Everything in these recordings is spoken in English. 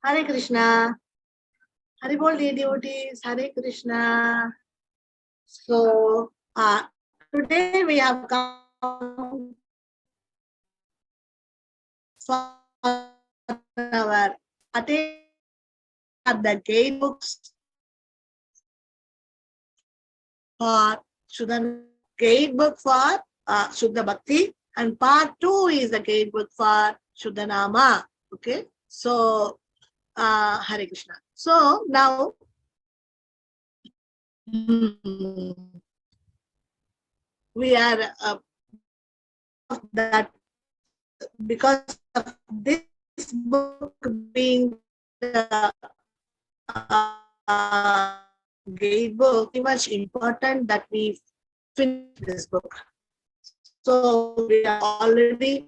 Hare Krishna. Haribol dear devotees, Hare Krishna. So, today we have come for our Attainment of the Gate books for Suddha Gate book for Suddha Bhakti, and part 2 is the Gate book for Suddha Nama. Okay, so Hare Krishna. So now we are that because of this book being the gate book, very much important that we finish this book. So we are already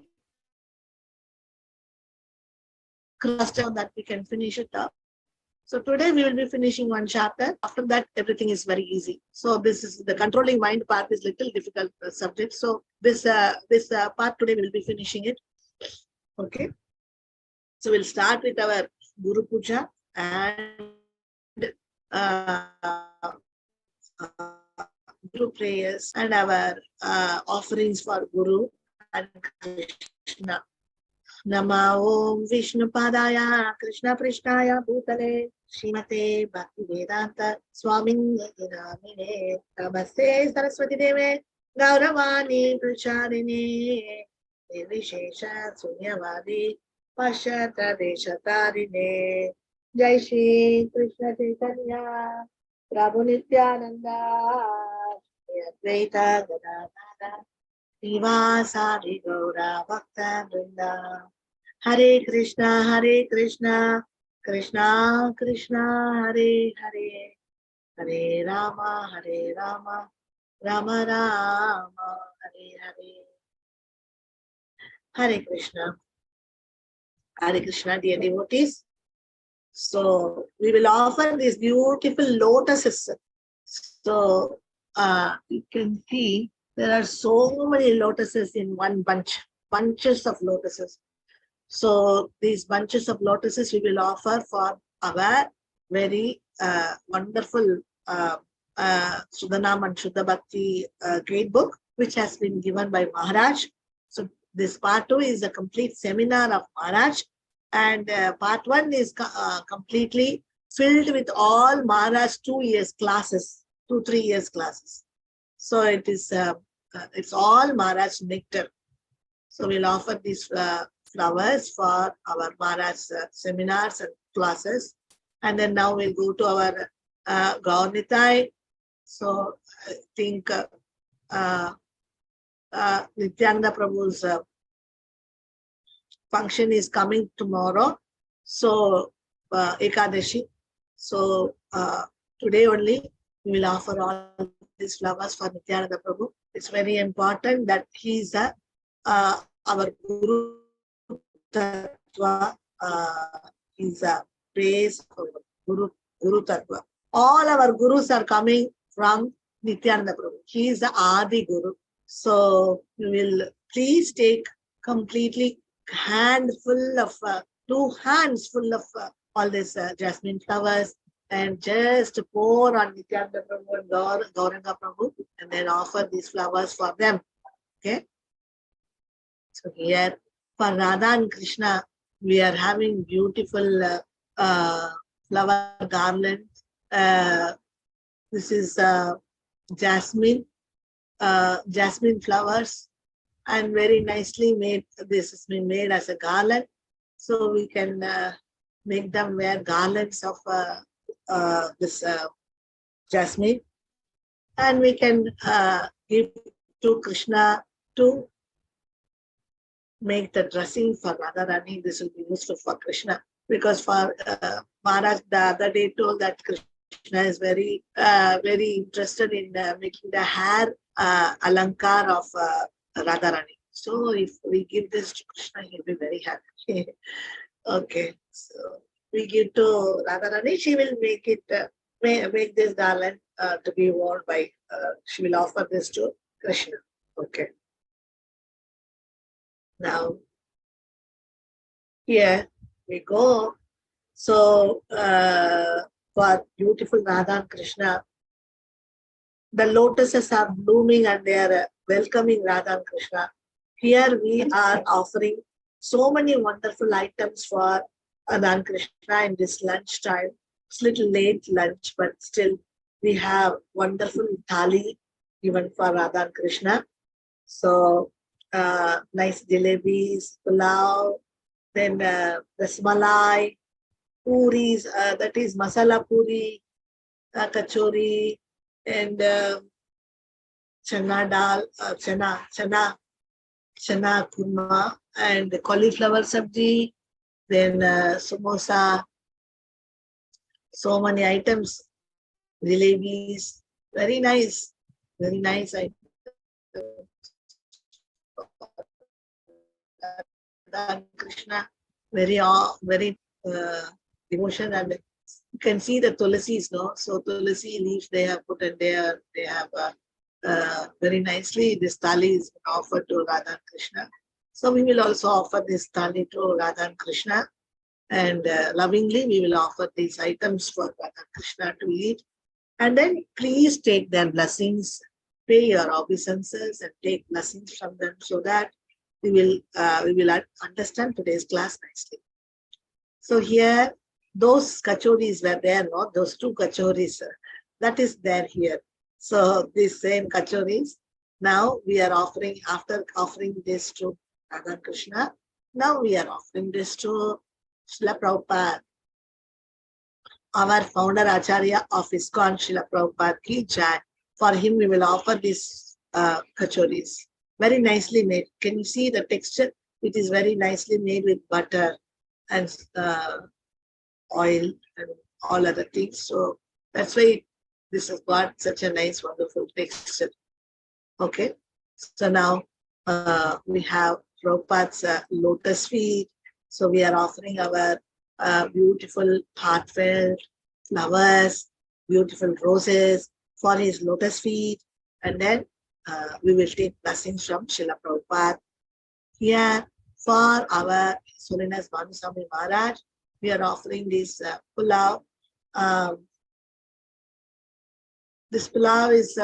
crossed out that we can finish it up. So today we will be finishing one chapter. After that, everything is very easy. So this is the controlling mind part is little difficult subject. So this part today we will be finishing it. Okay. So we'll start with our Guru Puja and Guru prayers and our offerings for Guru and Krishna. Nama Om Vishnu Padaya Krishna Prishnaya Bhutale Srimate Bhakti Vedanta Swamin Namine Namaste Saraswati Deve Gauravani Pracharini Nirvishesha Sunyavadi Pashata Deshatarine Jai Shri Krishna Chaitanya Prabhu Nityananda Advaita Gadadara Nivasari Gaura Bhakta Vrinda Hare Krishna, Krishna Krishna, Hare Hare, Hare Rama, Rama Rama, Hare Hare. Hare Krishna, dear devotees. So we will offer these beautiful lotuses. So you can see there are so many lotuses in one bunch, bunches of lotuses. So these bunches of lotuses we will offer for our very wonderful Suddha and Suddha Bhakti great book, which has been given by Maharaj. So this part 2 is a complete seminar of Maharaj, and part 1 is completely filled with all Maharaj 2 years classes, 2-3 years classes. So it is it's all Maharaj nectar. So we'll offer these flowers for our Maharaj seminars and classes. And then now we'll go to our Gaurnitai. So I think Nityananda Prabhu's function is coming tomorrow. So Ekadashi. So today only we will offer all these flowers for Nityananda Prabhu. It's very important that he is our Guru Tattva, is a praise for Guru Tattva. All our Gurus are coming from Nityananda Prabhu. He is the Adi Guru. So you will please take completely handful of 2 hands full of all this jasmine flowers and just pour on Nityananda Prabhu and Gauranga Prabhu and then offer these flowers for them. Okay. So here for Radha and Krishna, we are having beautiful flower garland. This is jasmine flowers, and very nicely made. This has been made as a garland, so we can make them wear garlands of this jasmine, and we can give to Krishna to make the dressing for Radharani. This will be useful for Krishna, because for Maharaj the other day told that Krishna is very interested in making the hair alankar of Radharani. So if we give this to Krishna, he'll be very happy. Okay, so we give to Radharani, she will make it make this garland to be worn by. She will offer this to Krishna. Okay. Now, here we go So for beautiful Radha and Krishna, the lotuses are blooming and they are welcoming Radha and Krishna. Here we are offering so many wonderful items for Radha and Krishna in this lunch time. It's a little late lunch, but still we have wonderful thali given for Radha and Krishna. So nice jalebis, pulao, then rasmalai, puris, that is masala puri, kachori, and chana dal, chana kurma, and the cauliflower sabji, then samosa, so many items, jalebis, very nice items. Krishna, very devotion, and you can see the tulassis, no? So tulasi leaves they have put in there. They have very nicely this thali is offered to Radha and Krishna. So we will also offer this thali to Radha and Krishna, and lovingly we will offer these items for Radha and Krishna to eat. And then please take their blessings, pay your obeisances, and take blessings from them, so that we will understand today's class nicely. So here, those kachoris were there, no? Those two kachoris, that is there here. So these same kachoris, now we are offering, after offering this to Radha Krishna, now we are offering this to Srila Prabhupada, our founder Acharya of ISKCON, Srila Prabhupada ki jai. For him, we will offer these kachoris. Very nicely made. Can you see the texture? It is very nicely made with butter and oil and all other things. So that's why this has got such a nice, wonderful texture. Okay. So now we have Prabhupada's lotus feet. So we are offering our beautiful heartfelt flowers, beautiful roses for his lotus feet. And then we will take blessings from Srila Prabhupada. Here, for our His Holiness Bhanuswami Maharaj, we are offering this pulao. This pulao is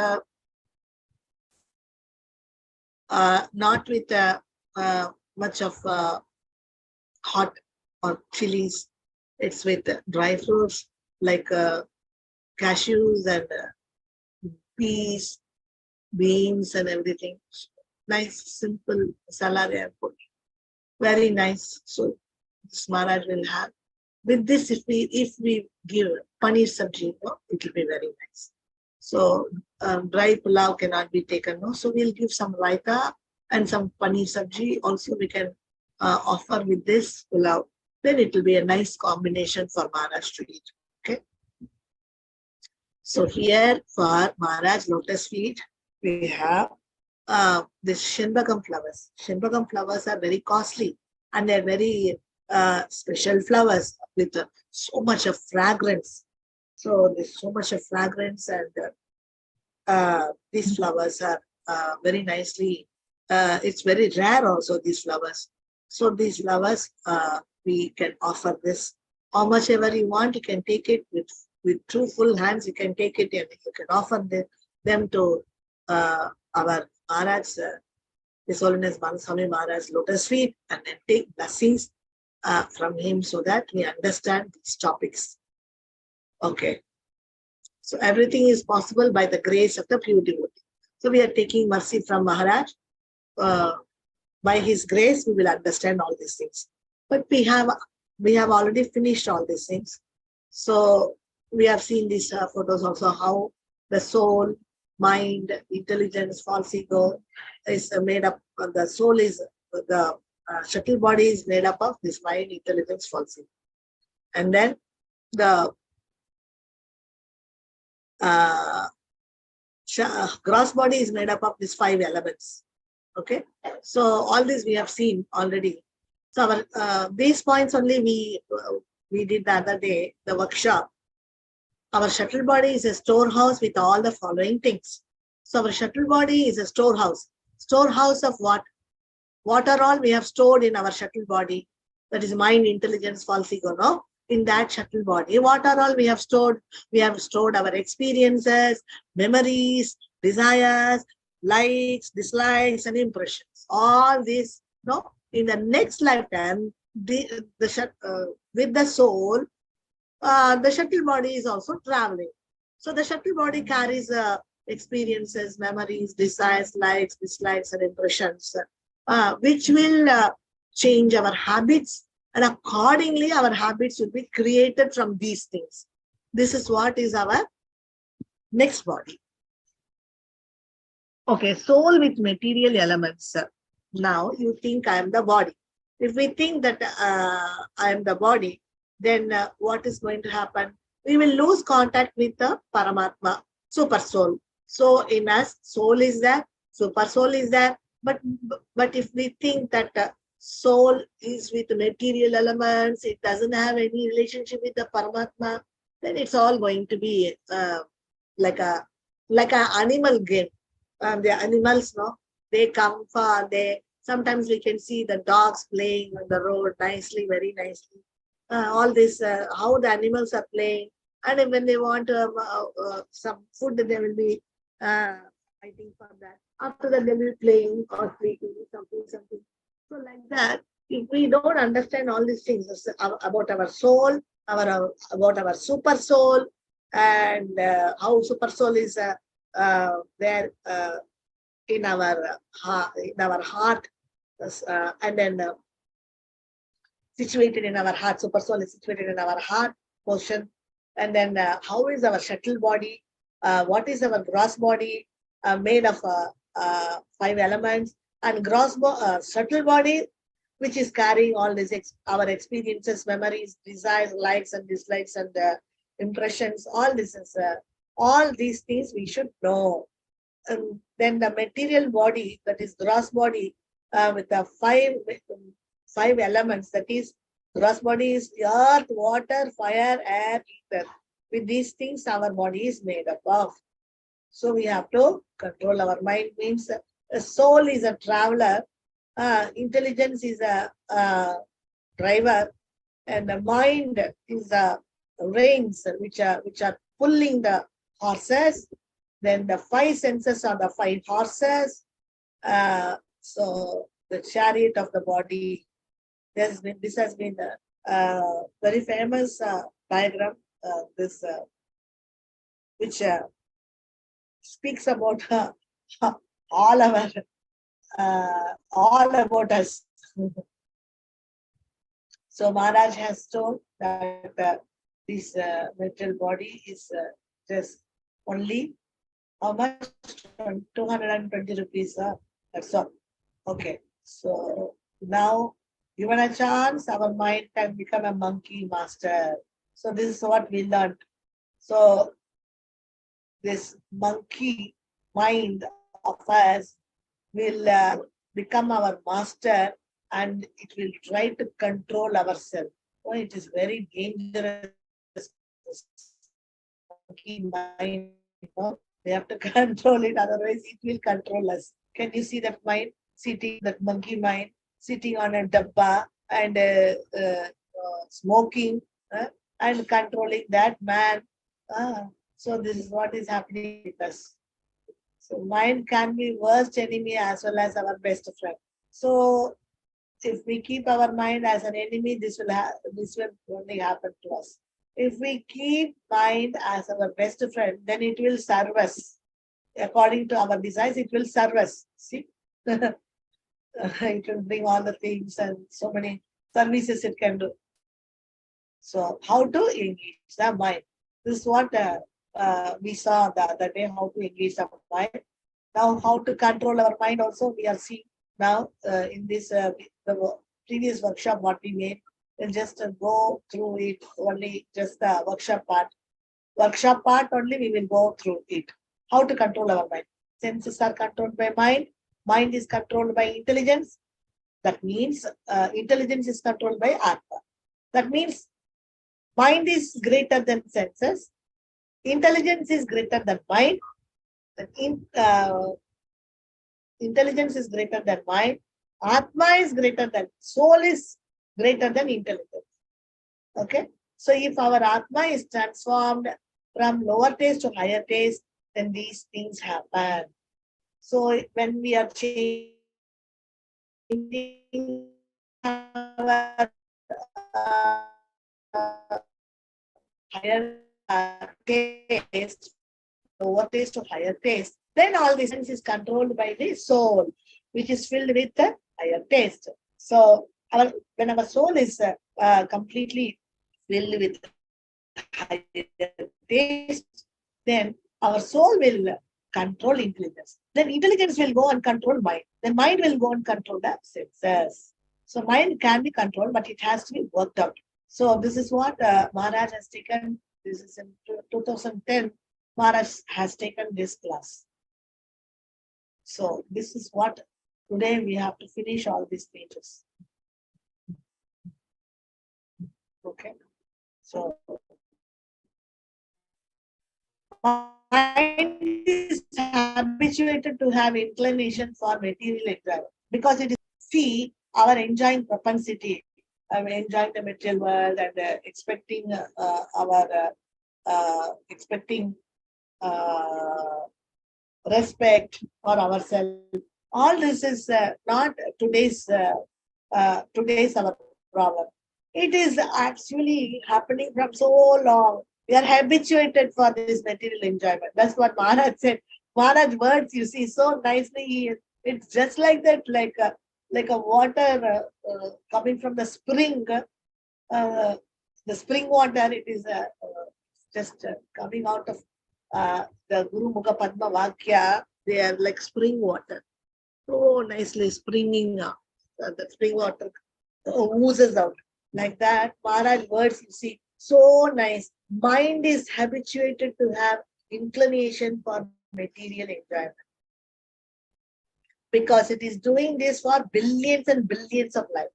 not with much of hot or chilies. It's with dry fruits like cashews and peas, beans and everything. Nice, simple salad and put. Very nice. So this Maharaj will have. With this, if we give paneer sabji, no, it will be very nice. So dry pulao cannot be taken, no. So we'll give some raita and some paneer sabji. Also, we can offer with this pulao. Then it will be a nice combination for Maharaj to eat. Okay. So here for Maharaj lotus feet, we have this Shinbagam flowers. Shinbagam flowers are very costly and they're very special flowers with so much of fragrance. So there's so much of fragrance, and these flowers are very nicely, it's very rare also, these flowers. So these flowers, we can offer this. How much ever you want, you can take it with two full hands, you can take it and you can offer them to our Maharaj, His Holiness Bhanuswami Maharaj lotus feet, and then take blessings from him so that we understand these topics. Okay. So everything is possible by the grace of the pure devotee. So we are taking mercy from Maharaj. By his grace, we will understand all these things. But we have already finished all these things. So we have seen these photos also, how the soul, mind, intelligence, false ego is made up. The soul is, the shuttle body is made up of this mind, intelligence, false ego. And then the gross body is made up of these 5 elements. Okay. So all this we have seen already. So our, these points only we did the other day, the workshop. Our shuttle body is a storehouse with all the following things. So our shuttle body is a storehouse. Storehouse of what? What are all we have stored in our shuttle body? That is mind, intelligence, false ego, no? in that shuttle body. What are all we have stored? We have stored our experiences, memories, desires, likes, dislikes, and impressions. All these, no, in the next lifetime, with the soul, the shuttle body is also traveling. So the shuttle body carries experiences, memories, desires, likes, dislikes, and impressions, which will change our habits, and accordingly our habits will be created from these things. This is what is our next body. Okay, soul with material elements. Now you think I am the body. If we think that I am the body, then what is going to happen? We will lose contact with the Paramatma, super soul. So in us, soul is there, super soul is there. But if we think that soul is with material elements, it doesn't have any relationship with the Paramatma, then it's all going to be like a animal game. The animals, no, they come for, sometimes we can see the dogs playing on the road nicely, very nicely. All this, how the animals are playing. And when they want some food, they will be fighting for that. After that, they will be playing or speaking something. So like that, if we don't understand all these things about our soul, about our super soul, and how super soul is there in our heart, and then situated in our heart. Super soul is situated in our heart portion. And then how is our shuttle body? What is our gross body? Made of 5 elements. And shuttle body, which is carrying all these our experiences, memories, desires, likes and dislikes, and impressions. All this is all these things we should know. And then the material body, that is gross body, with the 5 elements, that is gross body is earth, water, fire, air, ether. With these things our body is made up of. So we have to control our mind. Means a soul is a traveler, intelligence is a driver, and the mind is the reins which are pulling the horses. Then the 5 senses are the 5 horses. So the chariot of the body. This has been a very famous diagram. Which speaks about all about us. So Maharaj has told that this material body is just only how much? 220 rupees. That's all. Okay. So now, given a chance, our mind can become a monkey master. So this is what we learned. So this monkey mind of us will become our master, and it will try to control ourselves. So it is very dangerous. Monkey mind, we have to control it, otherwise it will control us. Can you see that mind sitting, that monkey mind sitting on a dabba and smoking and controlling that man? So this is what is happening with us. So mind can be worst enemy as well as our best friend. So if we keep our mind as an enemy, this will only happen to us. If we keep mind as our best friend, then it will serve us. According to our desires, it will serve us. See? It will bring all the things and so many services it can do. So how to engage the mind? This is what we saw the other day, how to engage the mind. Now how to control our mind also we are seeing now in this the previous workshop what we made. We'll just go through it only, just the workshop part. Workshop part only we will go through it. How to control our mind. Senses are controlled by mind. Mind is controlled by intelligence. That means intelligence is controlled by Atma. That means mind is greater than senses. Intelligence is greater than mind. Intelligence is greater than mind. Atma is greater than, soul is greater than intelligence. Okay. So if our Atma is transformed from lower taste to higher taste, then these things happen. So when we are changing our higher taste, lower taste to higher taste, then all this is controlled by the soul, which is filled with the higher taste. So when our soul is completely filled with higher taste, then our soul will control intelligence. Then intelligence will go and control mind. Then mind will go and control the senses. So mind can be controlled, but it has to be worked out. So this is what Maharaj has taken. This is in 2010. Maharaj has taken this class. So this is what today we have to finish all these pages. Okay. So mind is habituated to have inclination for material enjoyment because it is see our enjoying propensity, enjoying the material world and expecting expecting respect for ourselves. All this is not today's our problem. It is actually happening from so long. We are habituated for this material enjoyment. That's what Maharaj said. Maharaj words, you see, so nicely. It's just like that, like a water coming from the spring. The spring water, it is just coming out of the Guru Mukha Padma Vakya. They are like spring water. So nicely springing up. The spring water oozes out. Like that, Maharaj words, you see, so nice. Mind is habituated to have inclination for material enjoyment. Because it is doing this for billions and billions of lives.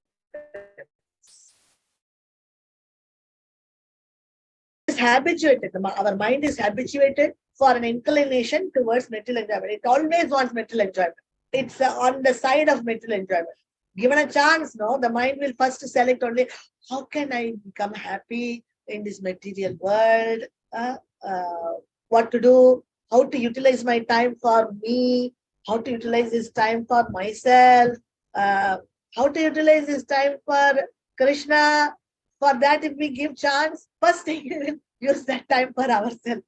Is habituated. Our mind is habituated for an inclination towards material enjoyment. It always wants material enjoyment. It's on the side of material enjoyment. Given a chance, no, the mind will first select only how can I become happy in this material world, what to do, how to utilize my time for me, how to utilize this time for myself, how to utilize this time for Krishna. For that, if we give chance, first thing we will use that time for ourselves.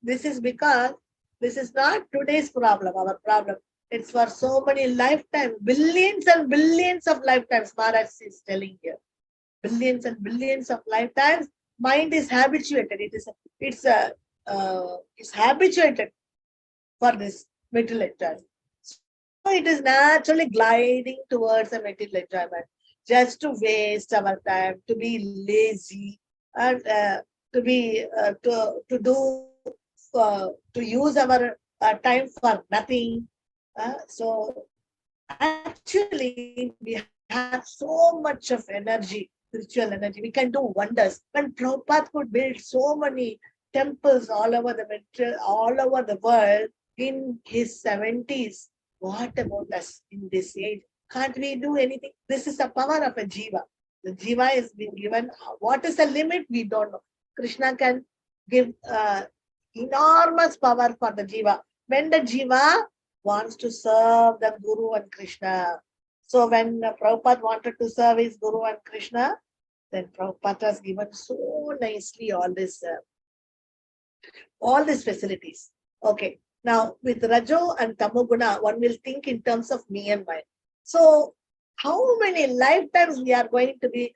This is because this is not today's problem, our problem. It's for so many lifetimes, billions and billions of lifetimes, Maharaj is telling here. Billions and billions of lifetimes, mind is habituated. It's habituated for this material enjoyment. So it is naturally gliding towards a material enjoyment, just to waste our time, to be lazy, and to use our time for nothing. So actually, we have so much of energy, spiritual energy. We can do wonders. When Prabhupada could build so many temples all over the world in his 70s, what about us in this age? Can't we do anything? This is the power of a jiva. The jiva has been given. What is the limit? We don't know. Krishna can give enormous power for the jiva. When the jiva wants to serve the Guru and Krishna. So when Prabhupada wanted to serve his Guru and Krishna, then Prabhupada has given so nicely all these facilities. Okay. Now with Rajo and Tamoguna, one will think in terms of me and mine. So how many lifetimes we are going to be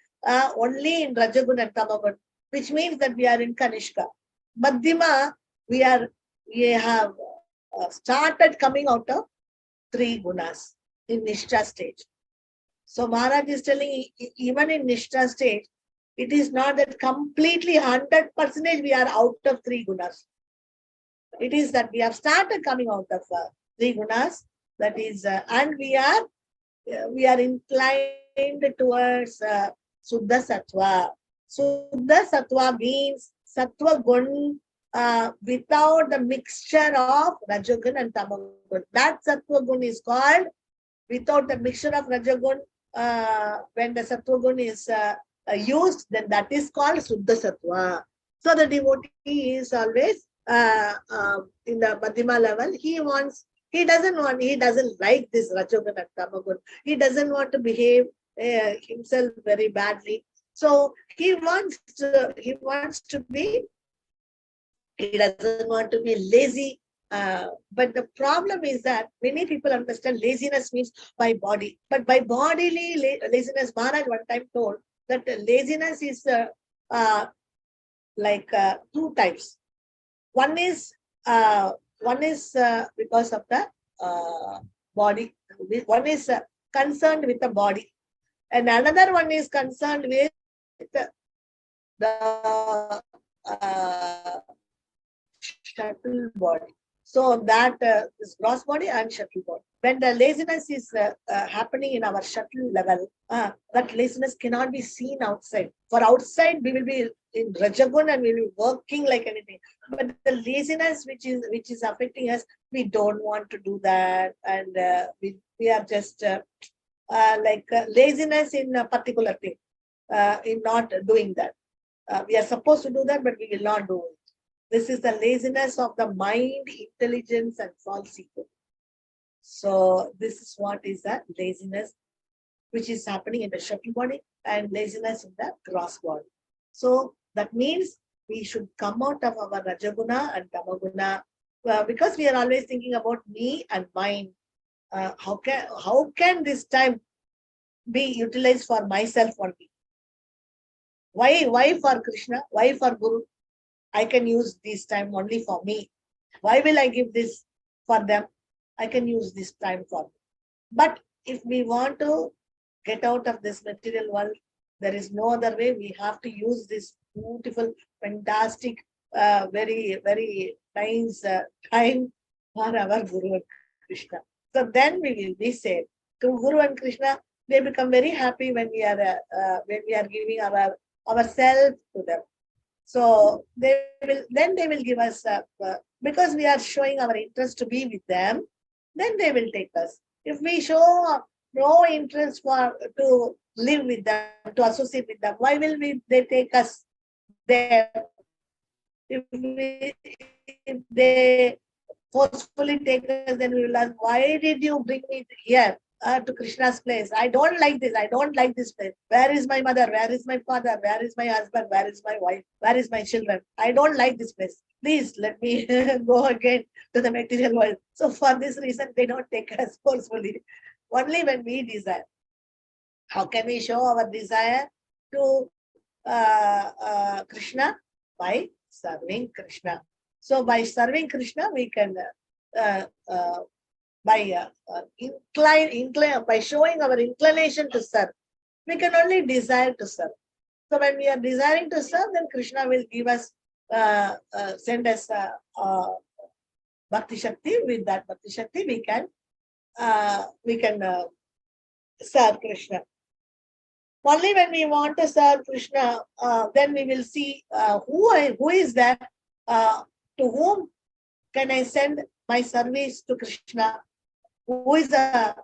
only in Rajaguna and Tamoguna, which means that we are in Kanishka. Madhyama, we have started coming out of 3 gunas in Nishtha stage. So Maharaj is telling, even in Nishtha stage, it is not that completely 100% we are out of 3 gunas. It is that we have started coming out of 3 gunas. That is, and we are inclined towards Suddha Sattva. Suddha Sattva means Sattva Gun without the mixture of Rajagun and Tamagun. That Sattva Gun is called without the mixture of Rajagun. When the Sattva Gun is used, then that is called Suddha Sattva. So the devotee is always in the Madhyama level. He doesn't like this Rajogun and Tamagun. He doesn't want to behave himself very badly. So he doesn't want to be lazy. But the problem is that many people understand laziness means by body. But by bodily laziness, Maharaj one time told that laziness is two types. One is because of the body. One is concerned with the body, and another one is concerned with the shuttle body. So that is gross body and shuttle body. When the laziness is happening in our shuttle level, that laziness cannot be seen outside. For outside, we will be in Rajagun and we will be working like anything. But the laziness which is affecting us, we don't want to do that, and we are just laziness in a particular thing, in not doing that. We are supposed to do that, but we will not do it. This is the laziness of the mind, intelligence, and false ego. So this is what is that laziness, which is happening in the shuttle body, and laziness in the gross body. So that means we should come out of our Rajaguna and Tamaguna, because we are always thinking about me and mine. How can this time be utilized for myself only? Why for Krishna? Why for Guru? I can use this time only for me. Why will I give this for them? I can use this time for me. But if we want to get out of this material world, there is no other way. We have to use this beautiful, fantastic, very, very nice time for our Guru and Krishna. So then we will be saved. Guru and Krishna, they become very happy when we are giving ourselves to them. So they will give us, because we are showing our interest to be with them, then they will take us. If we show no interest to live with them, to associate with them, why will they take us there? If they forcefully take us, then we will ask, why did you bring me here? To Krishna's place. I don't like this. I don't like this place. Where is my mother? Where is my father? Where is my husband? Where is my wife? Where is my children? I don't like this place. Please let me go again to the material world. So for this reason, they don't take us forcefully. Only when we desire. How can we show our desire to Krishna? By serving Krishna. So by serving Krishna, we can by showing our inclination to serve, we can only desire to serve. So when we are desiring to serve, then Krishna will give us, send us Bhakti Shakti. With that Bhakti Shakti, we can serve Krishna. Only when we want to serve Krishna, then we will see who is that, to whom can I send my service to Krishna, who is a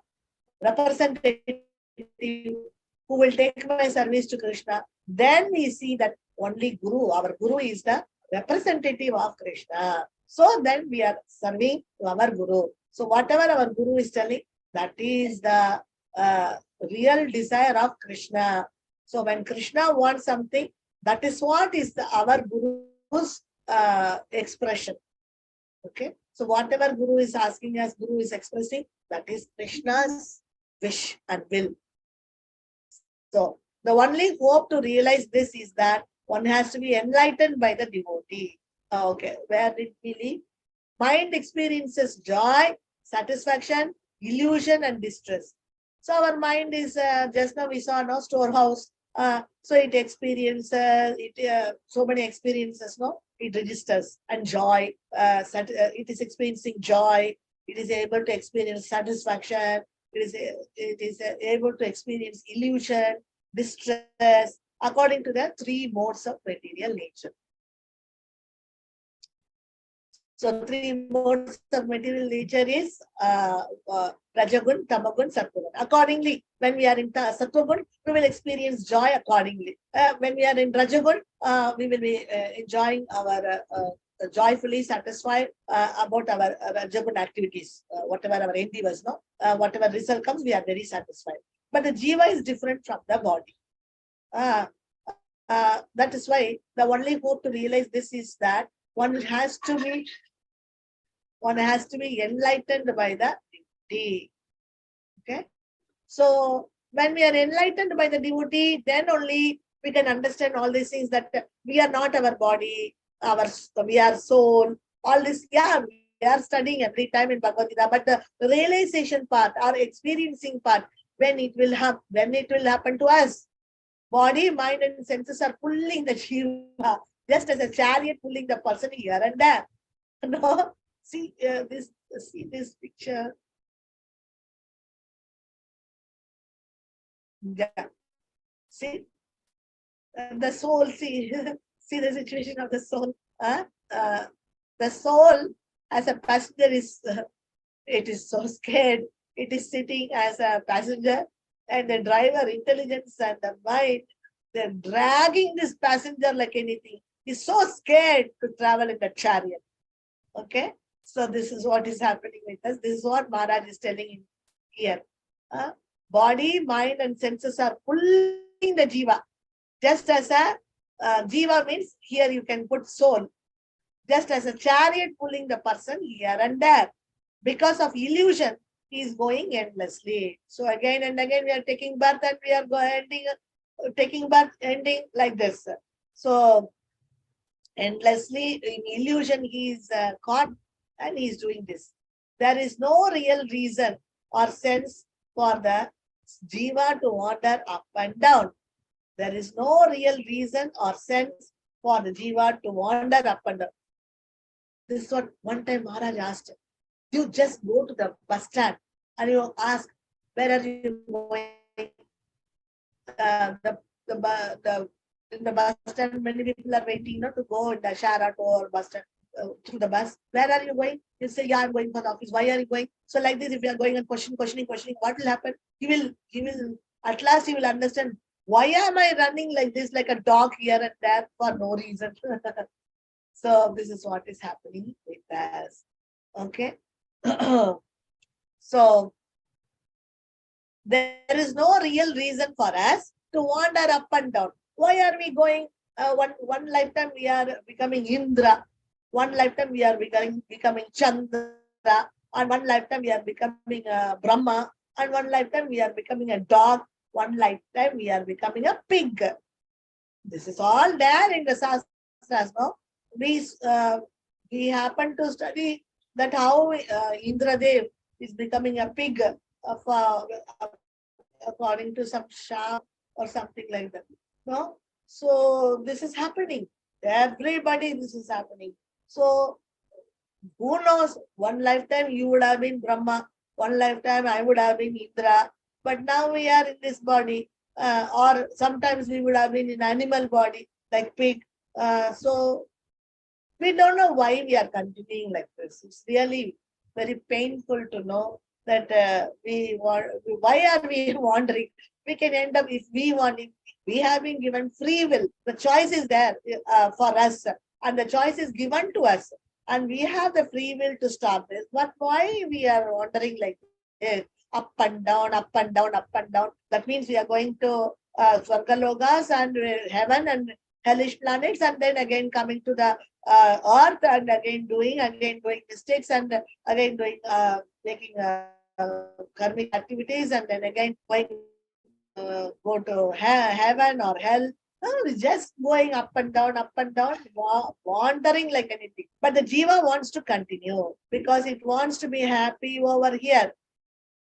representative who will take my service to Krishna. Then we see that only Guru, our Guru is the representative of Krishna. So then we are serving our Guru. So whatever our Guru is telling, that is the real desire of Krishna. So when Krishna wants something, that is what is our Guru's expression. Okay. So whatever Guru is asking us, Guru is expressing, that is Krishna's wish and will. So the only hope to realize this is that one has to be enlightened by the devotee. Okay, where did we leave? Mind experiences joy, satisfaction, illusion, and distress. So our mind is, just now we saw no storehouse. So it experiences so many experiences, no? It registers, and joy. It is experiencing joy. It is able to experience satisfaction. It is able to experience illusion, distress, according to the three modes of material nature. So three modes of material nature is Rajagun, Tamagun, Sattvagun. Accordingly, when we are in Sattvagun, we will experience joy accordingly. When we are in Rajagun, we will be enjoying our joyfully satisfied about our Rajagun activities, whatever our endeavors, no? Whatever result comes, we are very satisfied. But the Jiva is different from the body. That is why the only hope to realize this is that one has to be enlightened by the devotee. Okay. So when we are enlightened by the devotee, then only we can understand all these things, that we are not our body, we are soul, all this. Yeah, we are studying every time in Bhagavad Gita, but the realization part or experiencing part, when it will happen to us. Body, mind, and senses are pulling the Jiva, just as a chariot pulling the person here and there. No, see this picture. Yeah, see the soul. See, see the situation of the soul. The soul as a passenger it is so scared. It is sitting as a passenger, and the driver, intelligence and the mind, they're dragging this passenger like anything. He's so scared to travel in the chariot. Okay, so this is what is happening with us. This is what Maharaj is telling in here. Body, mind, and senses are pulling the jiva. Just as a jiva means here you can put soul. Just as a chariot pulling the person here and there. Because of illusion, he is going endlessly. So again and again we are taking birth and we are ending like this. So endlessly in illusion he is caught and he is doing this. There is no real reason or sense for the jiva to wander up and down. There is no real reason or sense for the jiva to wander up and down. This is what one time Maharaj asked. You just go to the bus stand and you ask, where are you going? In the bus stand, many people are waiting to go in the share auto or bus stand through the bus. Where are you going? You say, yeah, I'm going for the office. Why are you going? So like this, if you are going and questioning, what will happen? He will at last he will understand, why am I running like this, like a dog here and there for no reason? So this is what is happening with us. Okay. So there is no real reason for us to wander up and down. Why are we going? One lifetime we are becoming Indra. One lifetime we are becoming Chandra. And one lifetime we are becoming Brahma. And one lifetime we are becoming a dog. One lifetime we are becoming a pig. This is all there in the Shastras. No? We happen to study that how Indradev is becoming a pig according to some Shah or something like that. No? So this is happening. Everybody, this is happening. So who knows? One lifetime you would have been Brahma. One lifetime I would have been Indra. But now we are in this body. Or sometimes we would have been in animal body like pig. So we don't know why we are continuing like this. It's really very painful to know that why are we wandering? We can end up, if we want, if we have been given free will. The choice is there for us, and the choice is given to us, and we have the free will to stop this. But why we are wandering like this? Up and down, up and down, up and down. That means we are going to Swargalokas and heaven and hellish planets, and then again coming to the earth and again doing mistakes and again doing making karmic activities, and then again going go to heaven or hell. No, it's just going up and down, wandering like anything. But the jiva wants to continue because it wants to be happy over here.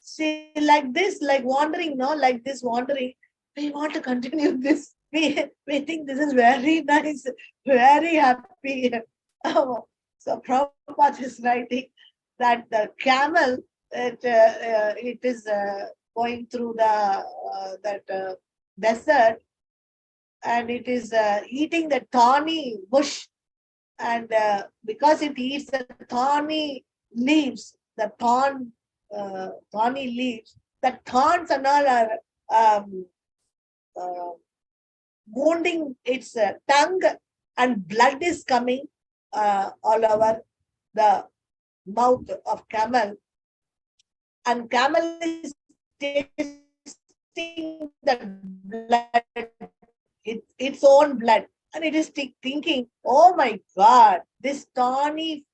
See, like this, like wandering, no, like this wandering, we want to continue this. We think this is very nice, very happy. So Prabhupada is writing that the camel, it is going through the desert, and it is eating the thorny bush. and because it eats the thorny leaves, the thorny leaves, the thorns and all are uh, wounding its tongue, and blood is coming all over the mouth of camel, and camel is tasting the blood, its own blood, and it is thinking, oh my God, this thorny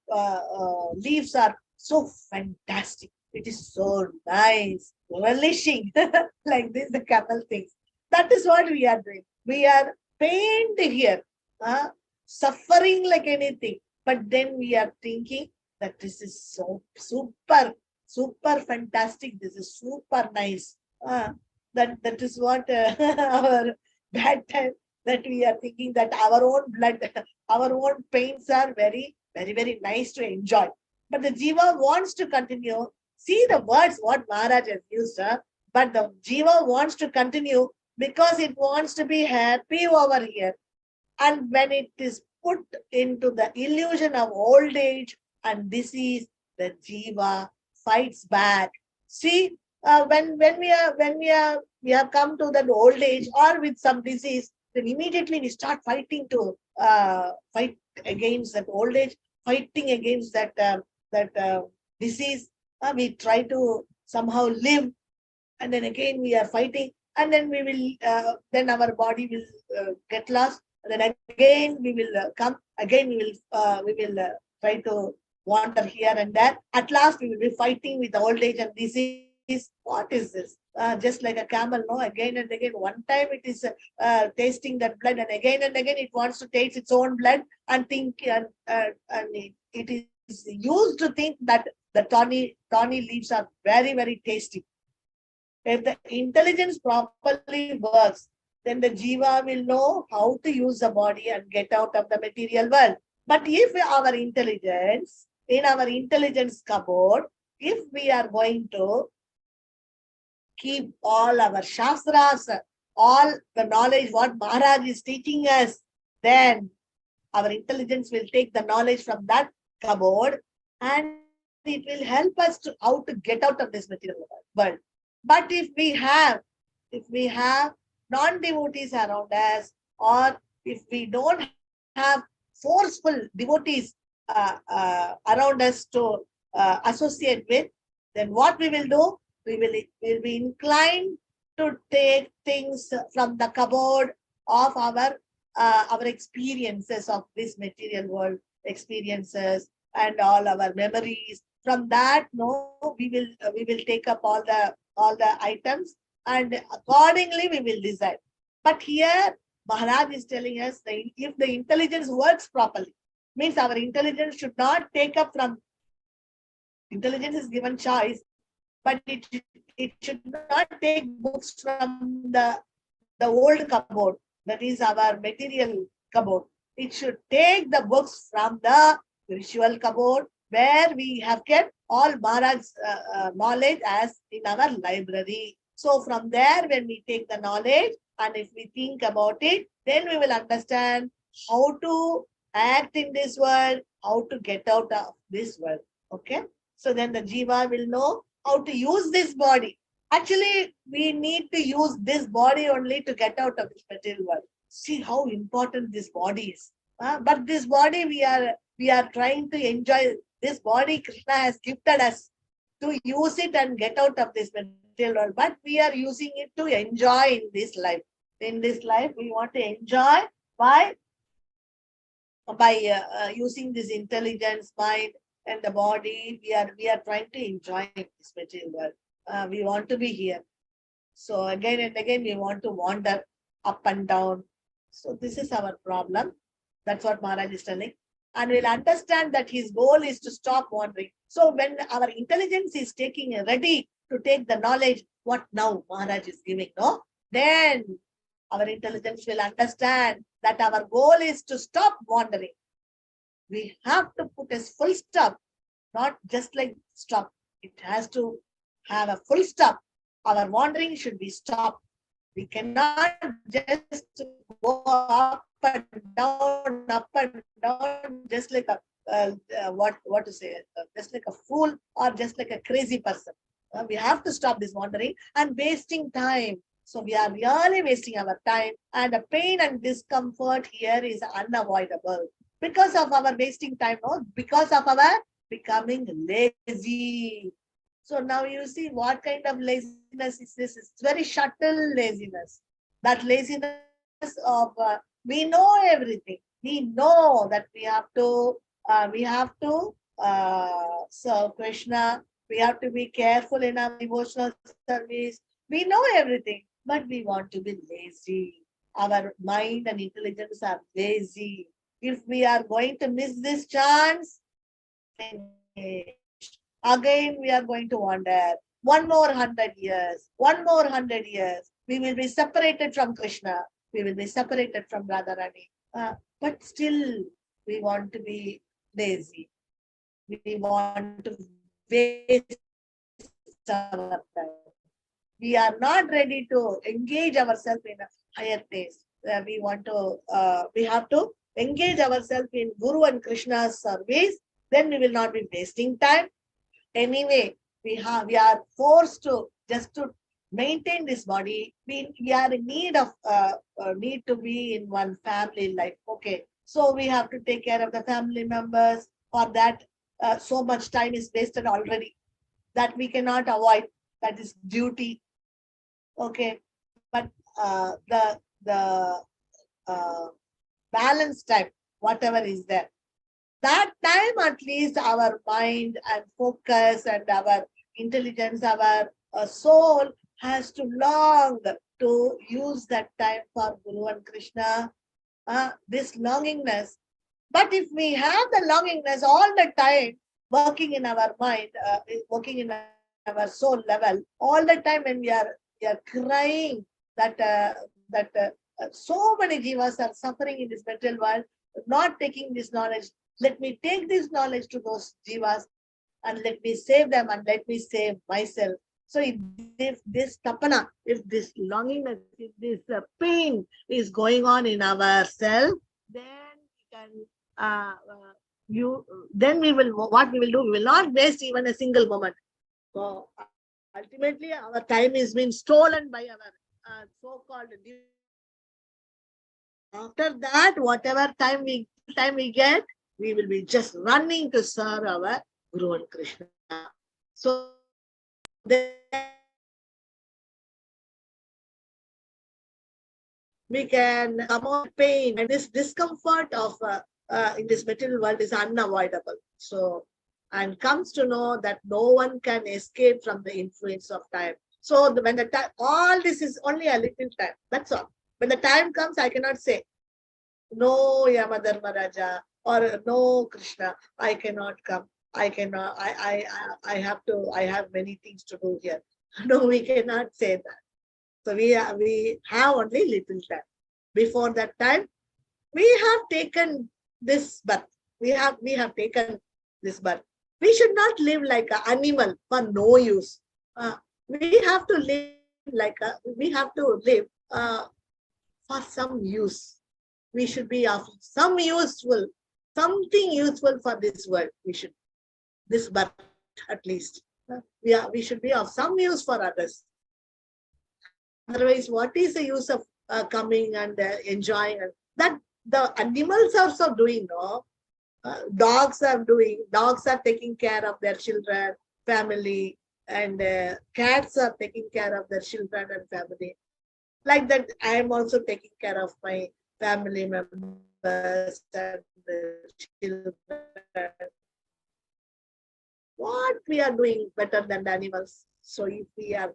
leaves are so fantastic. It is so nice, relishing, like this the camel thinks. That is what we are doing. We are pained here, suffering like anything, but then we are thinking that this is so super fantastic. This is super nice. That is what our bad time, that we are thinking that our own blood, our own pains are very nice to enjoy. But the Jiva wants to continue. See the words what Maharaj has used, but the Jiva wants to continue because it wants to be happy over here. And when it is put into the illusion of old age and disease, the Jiva fights back. See, when we have come to that old age or with some disease, then immediately we start fighting to fight against that old age, fighting against that disease. We try to somehow live, and then again we are fighting, and then we will then our body will get lost. And then again we will come. Again we will try to wander here and there. At last we will be fighting with old age and disease. What is this? Just like a camel, no? Again and again. One time it is tasting that blood, and again it wants to taste its own blood and think, and it is used to think that the thorny leaves are very tasty. If the intelligence properly works, then the Jiva will know how to use the body and get out of the material world. But if our intelligence, in our intelligence cupboard, if we are going to keep all our shastras, all the knowledge what Maharaj is teaching us, then our intelligence will take the knowledge from that cupboard, and it will help us to how to get out of this material world. But if we have non-devotees around us, or if we don't have forceful devotees around us to associate with, then what we will do? We will be inclined to take things from the cupboard of our experiences of this material world, experiences and all our memories. From that, we will take up all the items, and accordingly we will decide. But here Maharaj is telling us that if the intelligence works properly, means our intelligence should not take up from, intelligence is given choice, but it should not take books from the old cupboard, that is our material cupboard. It should take the books from the spiritual cupboard, where we have kept all Maharaj's knowledge as in our library. So from there, when we take the knowledge, and if we think about it, then we will understand how to act in this world, how to get out of this world. Okay? So then the Jiva will know how to use this body. Actually, we need to use this body only to get out of this material world. See how important this body is. But this body, we are trying to enjoy. This body Krishna has gifted us to use it and get out of this material world. But we are using it to enjoy in this life. In this life, we want to enjoy by using this intelligence, mind, and the body. We are trying to enjoy this material world. We want to be here. So again and again, we want to wander up and down. So this is our problem. That's what Maharaj is telling. And we'll understand that his goal is to stop wandering. So when our intelligence is ready to take the knowledge, what now Maharaj is giving, no? Then our intelligence will understand that our goal is to stop wandering. We have to put a full stop, not just like stop. It has to have a full stop. Our wandering should be stopped. We cannot just go up and down, just like a what to say, just like a fool or just like a crazy person. We have to stop this wandering and wasting time. So we are really wasting our time, and the pain and discomfort here is unavoidable because of our wasting time, no? Because of our becoming lazy. So now you see what kind of laziness is this? It's very subtle laziness. That laziness of we know everything. We know that we have to serve Krishna. We have to be careful in our devotional service. We know everything, but we want to be lazy. Our mind and intelligence are lazy. If we are going to miss this chance, again we are going to wander. One more 100 years, one more 100 years. We will be separated from Krishna. We will be separated from Radharani. But still, we want to be lazy. We want to waste our time. We are not ready to engage ourselves in a higher pace. We have to engage ourselves in Guru and Krishna's service. Then we will not be wasting time. Anyway, we are forced to just to maintain this body. We are in need of need to be in one family life. Okay, so we have to take care of the family members. For that, so much time is wasted already. That we cannot avoid. That is duty. Okay, but the balance time, whatever is there, that time at least our mind and focus and our intelligence, our soul has to long to use that time for Guru and Krishna. This longingness. But if we have the longingness all the time working in our mind, working in our soul level, all the time when we are crying that so many jivas are suffering in this material world, not taking this knowledge. Let me take this knowledge to those jivas and let me save them and let me save myself. So if this tapana, if this longingness, if this pain is going on in ourselves, then we can then we will, what we will do, we will not waste even a single moment. So ultimately our time is being stolen by our so-called. After that, whatever time we get, we will be just running to serve our Guru and Krishna. So then we can come on pain, and this discomfort of in this material world is unavoidable. So, and comes to know that no one can escape from the influence of time. So when the time, all this is only a little time. That's all. When the time comes, I cannot say, no Yamadharmaraja or no Krishna, I cannot come. I cannot, I have many things to do here. No, we cannot say that. So we have only little time. Before that time, we have taken this birth. We have taken this birth. We should not live like an animal for no use. We have to live for some use. We should be of some useful, something useful for this world. We should, this birth at least. We should be of some use for others. Otherwise, what is the use of coming and enjoying? That the animals are also doing, no? Dogs are taking care of their children, family, and cats are taking care of their children and family. Like that, I am also taking care of my family members and the children. What we are doing better than the animals? So if we have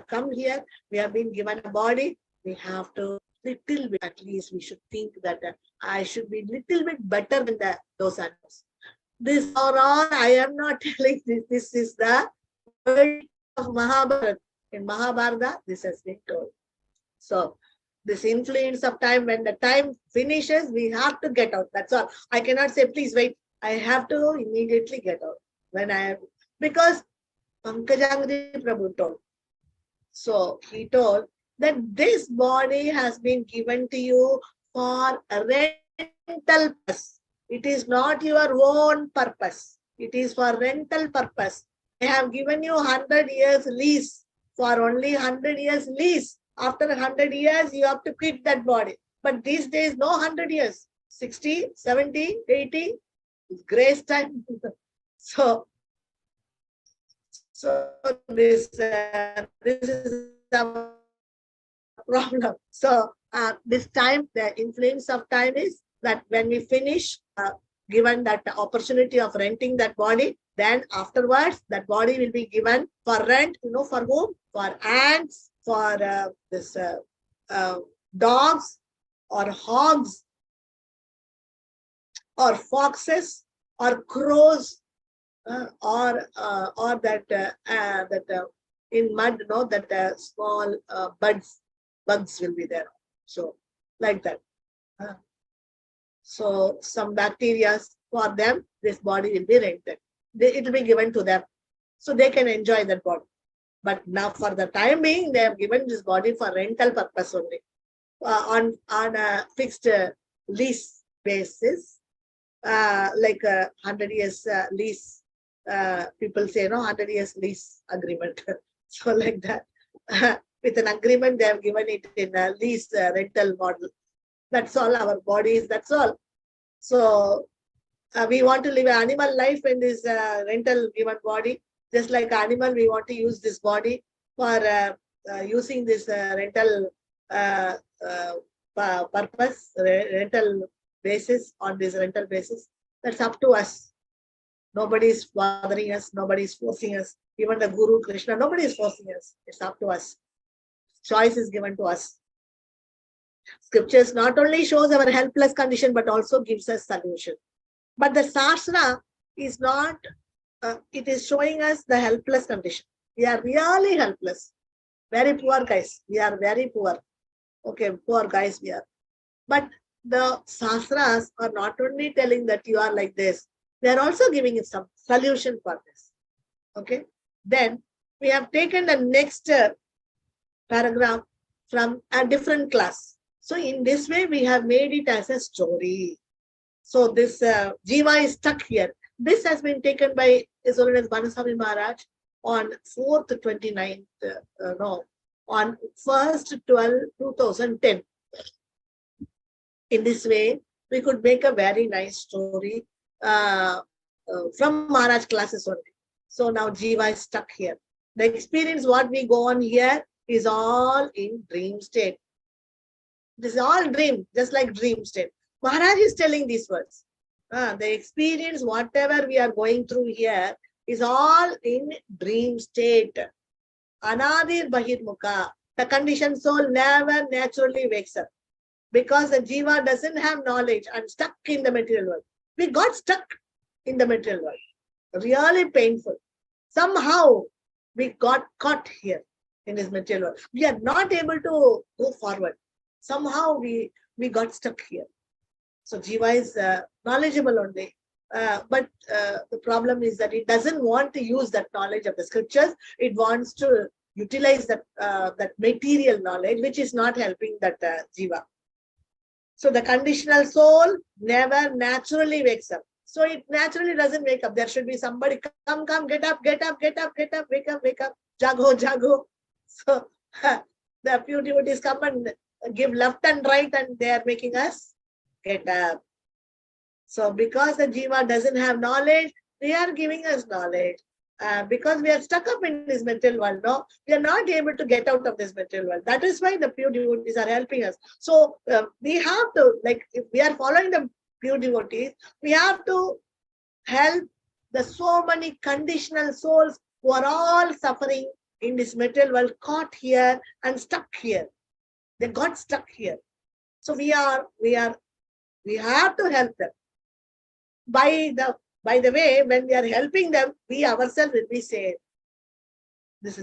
come here, we have been given a body, we have to little bit, at least we should think that I should be little bit better than those animals. This or all, I am not telling this. This is the word of Mahabharata. In Mahabharata, this has been told. So this influence of time, when the time finishes, we have to get out. That's all. I cannot say, please wait. I have to immediately get out. Because Pankajangri Prabhu told. So he told that this body has been given to you for rental purpose. It is not your own purpose. It is for rental purpose. They have given you 100 years lease. For only 100 years lease. After 100 years, you have to quit that body. But these days, no 100 years. 60, 70, 80, grace time. So this is the problem. So this time, the influence of time is that when we finish, given that opportunity of renting that body, then afterwards that body will be given for rent. For whom? For ants, for dogs, or hogs, or foxes, or crows, or that in mud, that small bugs will be there. So like that. So some bacteria, for them, this body will be rented. It will be given to them, so they can enjoy that body. But now, for the time being, they have given this body for rental purpose only, on a fixed lease basis, like a 100 years lease. People say, 100 years lease agreement. So like that, with an agreement, they have given it in a lease rental model. That's all our bodies. That's all. So we want to live an animal life in this rental given body. Just like animal, we want to use this body for using this rental purpose, rental basis, on this rental basis. That's up to us. Nobody is bothering us. Nobody is forcing us. Even the Guru, Krishna, nobody is forcing us. It's up to us. Choice is given to us. Scriptures not only shows our helpless condition, but also gives us solution. But the Shastra is not, it is showing us the helpless condition. We are really helpless. Very poor guys. We are very poor. Okay, poor guys we are. But the Shastras are not only telling that you are like this, they are also giving you some solution for this. Okay. Then we have taken the next paragraph from a different class. So in this way, we have made it as a story. So this Jiva is stuck here. This has been taken by His Holiness Bhanaswami Maharaj on 4th 29th, on 1st 12, 2010. In this way, we could make a very nice story from Maharaj classes only. So now Jiva is stuck here. The experience what we go on here is all in dream state. This is all dream, just like dream state. Maharaj is telling these words. The experience, whatever we are going through here, is all in dream state. Anadir Bahirmukha. The conditioned soul never naturally wakes up, because the Jiva doesn't have knowledge and stuck in the material world. We got stuck in the material world. Really painful. Somehow we got caught here in this material world. We are not able to go forward. Somehow we got stuck here. So Jiva is knowledgeable only. But the problem is that it doesn't want to use that knowledge of the scriptures. It wants to utilize that material knowledge, which is not helping that Jiva. So the conditional soul never naturally wakes up. So it naturally doesn't wake up. There should be somebody, come, get up, wake up, jago, jago. So the few devotees come and give left and right, and they are making us get up. So because the Jiva doesn't have knowledge, they are giving us knowledge. Because we are stuck up in this material world, we are not able to get out of this material world. That is why the pure devotees are helping us. So we have to, like, if we are following the pure devotees, we have to help the so many conditional souls who are all suffering in this material world, caught here and stuck here. They got stuck here. So we have to help them. By the way, when we are helping them, we ourselves will be saved. This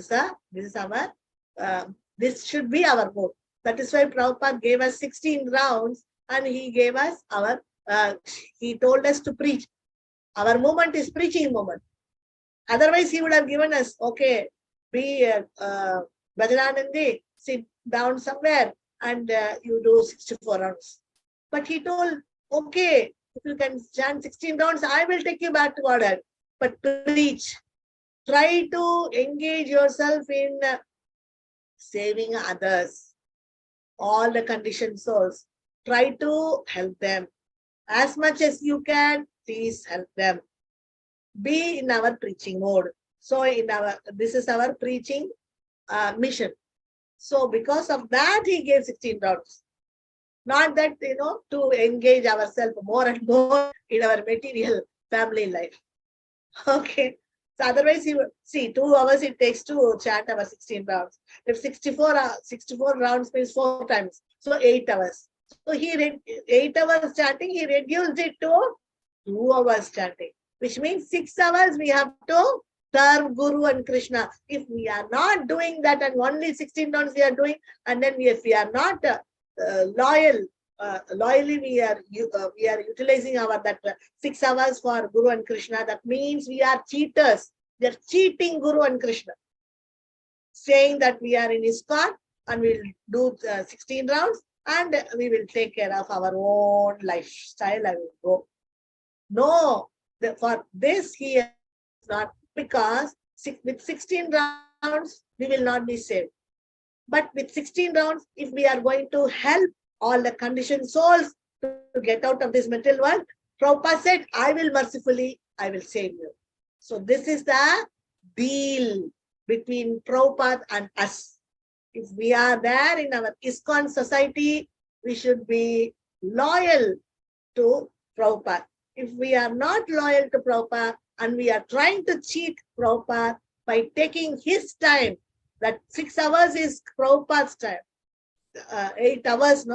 should be our move. That is why Prabhupada gave us 16 rounds, and he gave us he told us to preach. Our movement is preaching movement. Otherwise, he would have given us, okay, be Bhajananandi, sit down somewhere and you do 64 rounds. But he told, okay, if you can chant 16 rounds, I will take you back to Godhead. But preach. Try to engage yourself in saving others, all the conditioned souls. Try to help them. As much as you can, please help them. Be in our preaching mode. So this is our preaching mission. So because of that, he gave 16 rounds. Not that, to engage ourselves more and more in our material family life. Okay. So otherwise, see, 2 hours it takes to chant our 16 rounds. If 64 rounds means 4 times, so 8 hours. So he 8 hours chanting, he reduced it to 2 hours chanting, which means 6 hours we have to serve Guru and Krishna. If we are not doing that and only 16 rounds we are doing, and then if we are not loyally we are utilizing our 6 hours for Guru and Krishna, that means we are cheaters. We are cheating Guru and Krishna, saying that we are in ISKCON and we'll do 16 rounds and we will take care of our own lifestyle. I will go. No, for this he is not, because with 16 rounds we will not be saved. But with 16 rounds, if we are going to help all the conditioned souls to get out of this material world, Prabhupada said, I will save you. So this is the deal between Prabhupada and us. If we are there in our ISKCON society, we should be loyal to Prabhupada. If we are not loyal to Prabhupada and we are trying to cheat Prabhupada by taking his time, that 6 hours is Prabhupada's time. 8 hours,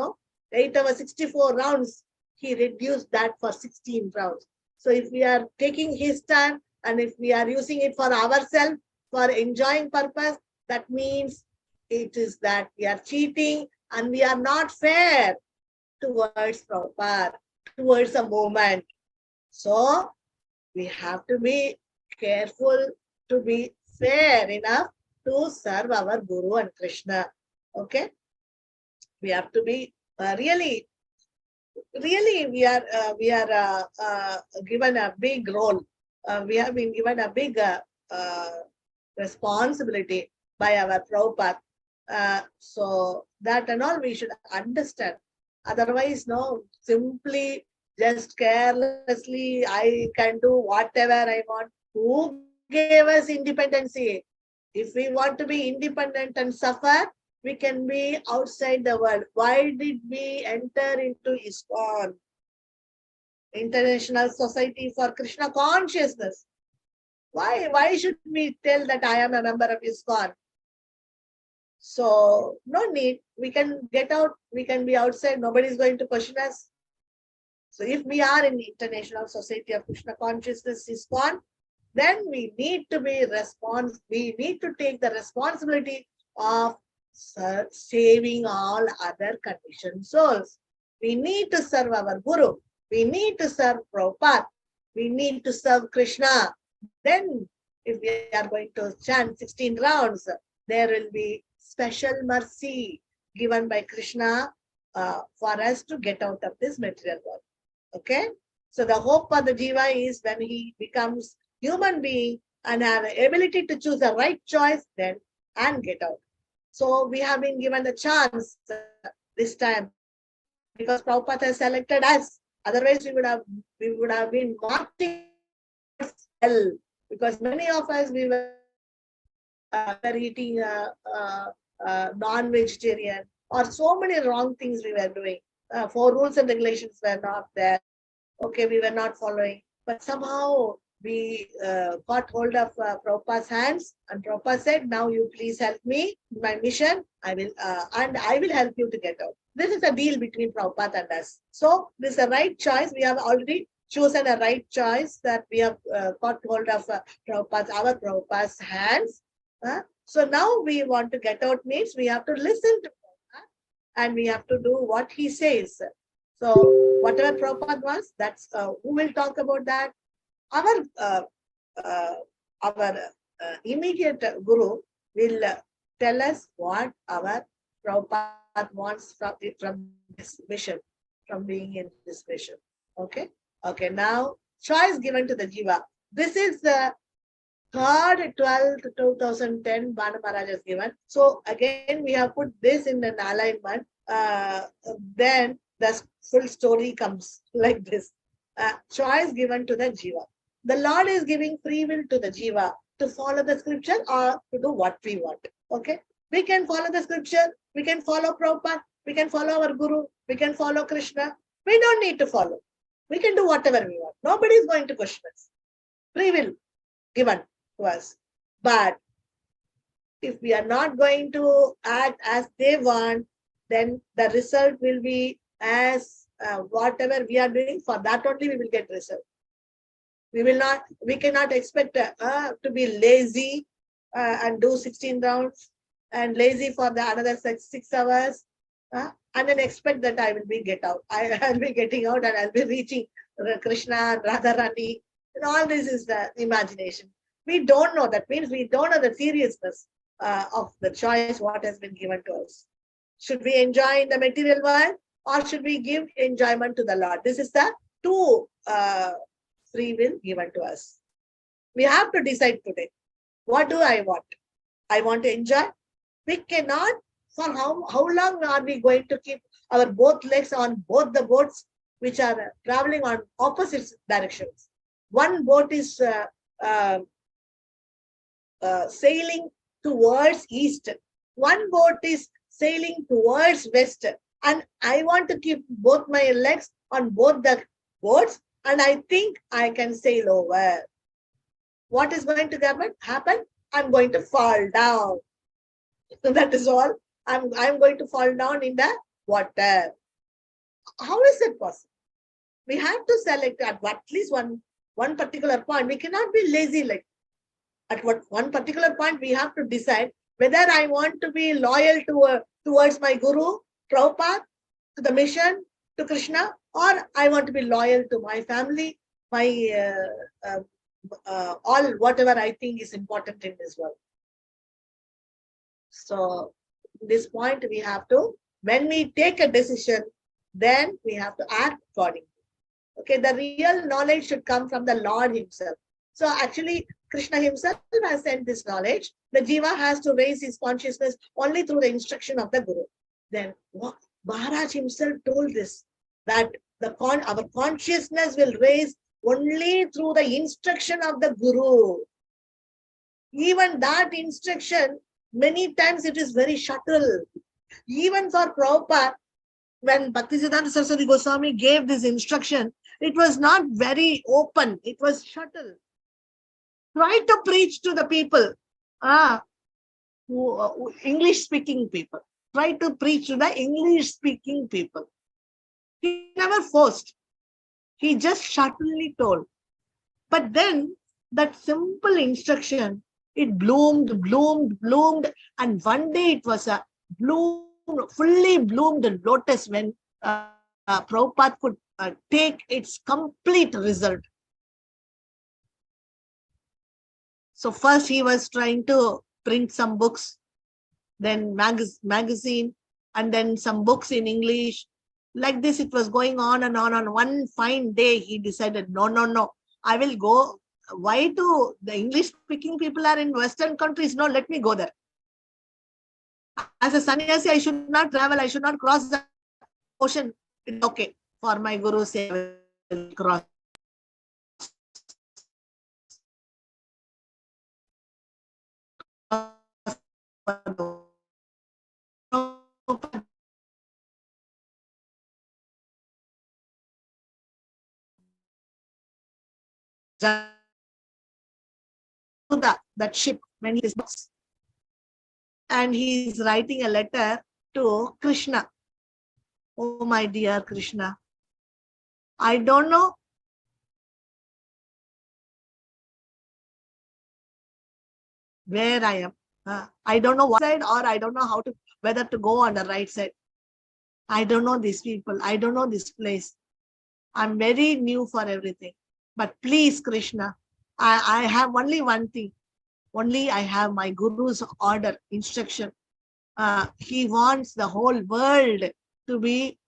8 hours, 64 rounds, he reduced that for 16 rounds. So if we are taking his time and if we are using it for ourselves, for enjoying purpose, that means it is that we are cheating and we are not fair towards Prabhupada, towards a movement. So we have to be careful to be fair enough to serve our Guru and Krishna. Okay? We have to be really we are given a big role. We have been given a big responsibility by our Prabhupada. So that and all we should understand. Otherwise, simply just carelessly, I can do whatever I want. Who gave us independency? If we want to be independent and suffer, we can be outside the world. Why did we enter into ISKCON? International Society for Krishna Consciousness. Why should we tell that I am a member of ISKCON? So no need. We can get out. We can be outside. Nobody is going to question us. So if we are in the International Society of Krishna Consciousness, ISKCON, then we need to be we need to take the responsibility of saving all other conditioned souls. We need to serve our Guru. We need to serve Prabhupada. We need to serve Krishna. Then if we are going to chant 16 rounds, there will be special mercy given by Krishna for us to get out of this material world. Okay? So the hope for the Jiva is when he becomes human being and have the ability to choose the right choice, then and get out. So we have been given the chance this time because Prabhupada has selected us. Otherwise, we would have been marching well, because many of us we were eating non-vegetarian or so many wrong things we were doing. 4 rules and regulations were not there. Okay, we were not following, but somehow we got hold of Prabhupada's hands, and Prabhupada said, now you please help me in my mission. I will help you to get out. This is a deal between Prabhupada and us. So this is the right choice. We have already chosen a right choice, that we have got hold of Prabhupada's hands. So now we want to get out means we have to listen to Prabhupada and we have to do what he says. So whatever Prabhupada wants, that's who will talk about that. Our immediate Guru will tell us what our Prabhupada wants from this mission. from being in this mission. Okay. Okay. Now, choice given to the Jiva. This is the 3rd 12th 2010 Banu Maharaj has given. So again, we have put this in an alignment. Then the full story comes like this. Choice given to the Jiva. The Lord is giving free will to the Jiva to follow the scripture or to do what we want. Okay. We can follow the scripture. We can follow Prabhupada. We can follow our Guru. We can follow Krishna. We don't need to follow. We can do whatever we want. Nobody is going to question us. Free will given to us. But if we are not going to act as they want, then the result will be as whatever we are doing, for that only we will get result. We cannot expect to be lazy and do 16 rounds and lazy for the another 6 hours and then expect that I will be I'll be getting out and I'll be reaching Krishna and Radharani. And all this is the imagination. We don't know. That means we don't know the seriousness of the choice what has been given to us. Should we enjoy in the material world or should we give enjoyment to the Lord? This is the two free will given to us. We have to decide today. What do I want? I want to enjoy. We cannot, for how long are we going to keep our both legs on both the boats which are traveling on opposite directions? One boat is sailing towards east. One boat is sailing towards west. And I want to keep both my legs on both the boats and I think I can sail over. What is going to happen? I'm going to fall down. That is all. I'm going to fall down in the water. How is it possible? We have to select at least one particular point. We cannot be lazy like at one particular point. We have to decide whether I want to be loyal towards my Guru, Prabhupada, to the mission, to Krishna, or I want to be loyal to my family, my all whatever I think is important in this world. So this point we have to, when we take a decision, then we have to act accordingly. Okay, the real knowledge should come from the Lord himself. So actually, Krishna himself has sent this knowledge. The Jiva has to raise his consciousness only through the instruction of the Guru. Then Maharaj himself told this, that our consciousness will raise only through the instruction of the Guru. Even that instruction, many times it is very subtle. Even for Prabhupada, when Bhaktisiddhanta Saraswati Goswami gave this instruction, it was not very open. It was subtle. Try to preach to the people, English-speaking people. Try to preach to the English-speaking people. He never forced. He just subtly told. But then that simple instruction, it bloomed, and one day it was a fully bloomed lotus when Prabhupada could take its complete result. So first he was trying to print some books, then magazine, and then some books in English. Like this, it was going on and on. On one fine day, he decided, no, I will go. Why do the English-speaking people are in Western countries? No, let me go there. As a sannyasi, I should not travel. I should not cross the ocean. It's okay. For my Guru say, I will cross. That ship when he is, and he is writing a letter to Krishna. Oh my dear Krishna, I don't know where I am. I don't know what side, or I don't know whether to go on the right side. I don't know these people. I don't know this place. I'm very new for everything. But please, Krishna, I have only one thing. Only I have my Guru's order, instruction. He wants the whole world to be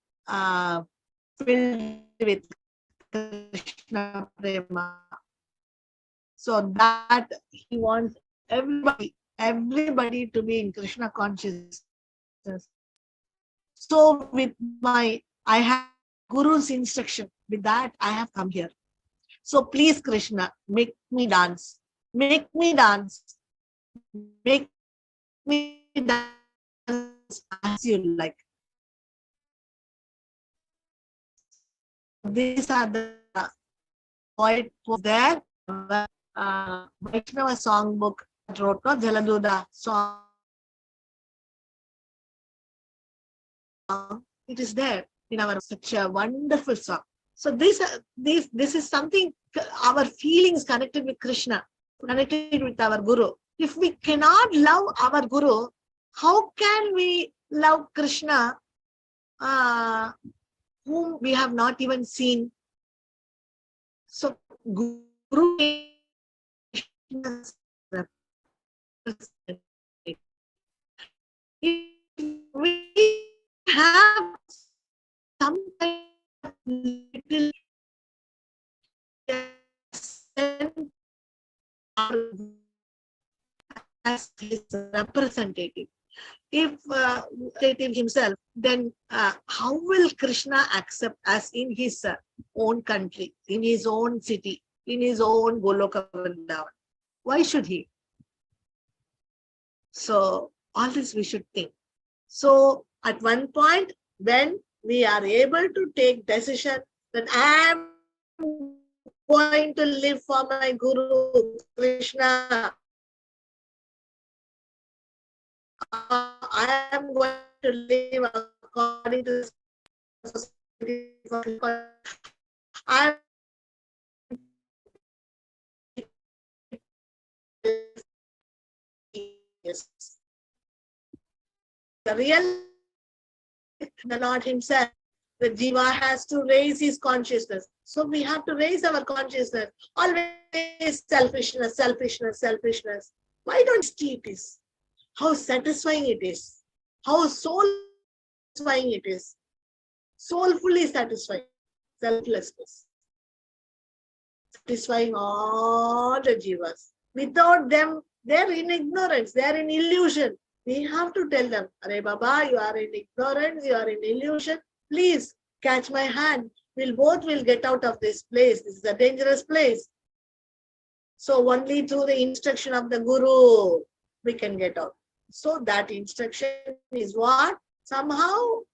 filled with Krishna Prema. So that he wants everybody to be in Krishna consciousness. So with I have Guru's instruction. With that, I have come here. So please, Krishna, make me dance. Make me dance. Make me dance as you like. These are the poet there. Vaishnava songbook wrote no Jaladuda song. It is there in our such a wonderful song. So this is something, our feelings connected with Krishna, connected with our Guru. If we cannot love our Guru, how can we love Krishna, whom we have not even seen? So Guru is if we have some kind of little as his representative, if representative himself, then how will Krishna accept us in his own country, in his own city, in his own Goloka Vrindavan? Why should he? So all this we should think. So at one point, when we are able to take decision that I am going to live for my Guru Krishna, I am going to live according to the society. I am the real the Lord himself. The Jiva has to raise his consciousness. So we have to raise our consciousness. Always selfishness, selfishness, selfishness. Why don't see it is? How satisfying it is. How soul satisfying it is. Soulfully satisfying. Selflessness. Satisfying all the Jivas. Without them, they're in ignorance. They're in illusion. We have to tell them, Arey Baba, you are in ignorance, you are in illusion. Please catch my hand. We'll both get out of this place. This is a dangerous place. So only through the instruction of the Guru, we can get out. So that instruction is what? Somehow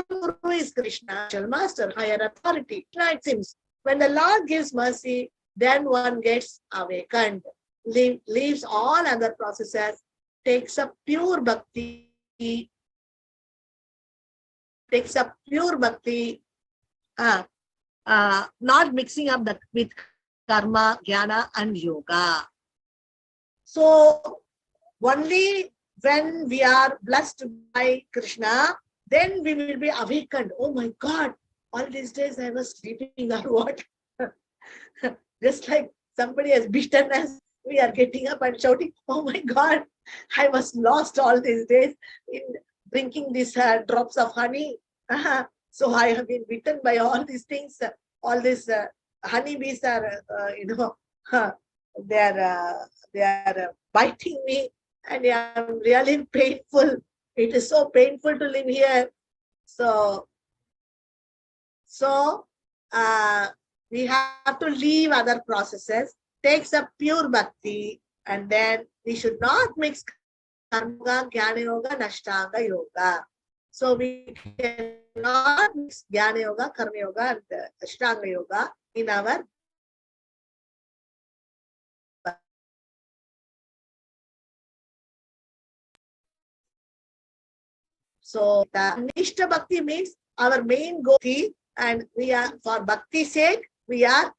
Guru is Krishna, master, higher authority. It seems when the Lord gives mercy, then one gets awakened, leaves all other processes, takes up pure bhakti, not mixing up that with karma, jnana, and yoga. So only when we are blessed by Krishna, then we will be awakened. Oh my God, all these days I was sleeping or what? Just like somebody has beaten us, we are getting up and shouting, oh my God, I was lost all these days in drinking these drops of honey. So I have been bitten by all these things. All these honeybees are, they are biting me, and I am really painful. It is so painful to live here. So we have to leave other processes, takes up pure bhakti, and then we should not mix karma, jnana yoga, nashtanga yoga. So we cannot mix jnana yoga, karma yoga, and ashtanga yoga in our So the Nishta Bhakti means our main goal, and we are for bhakti's sake, we are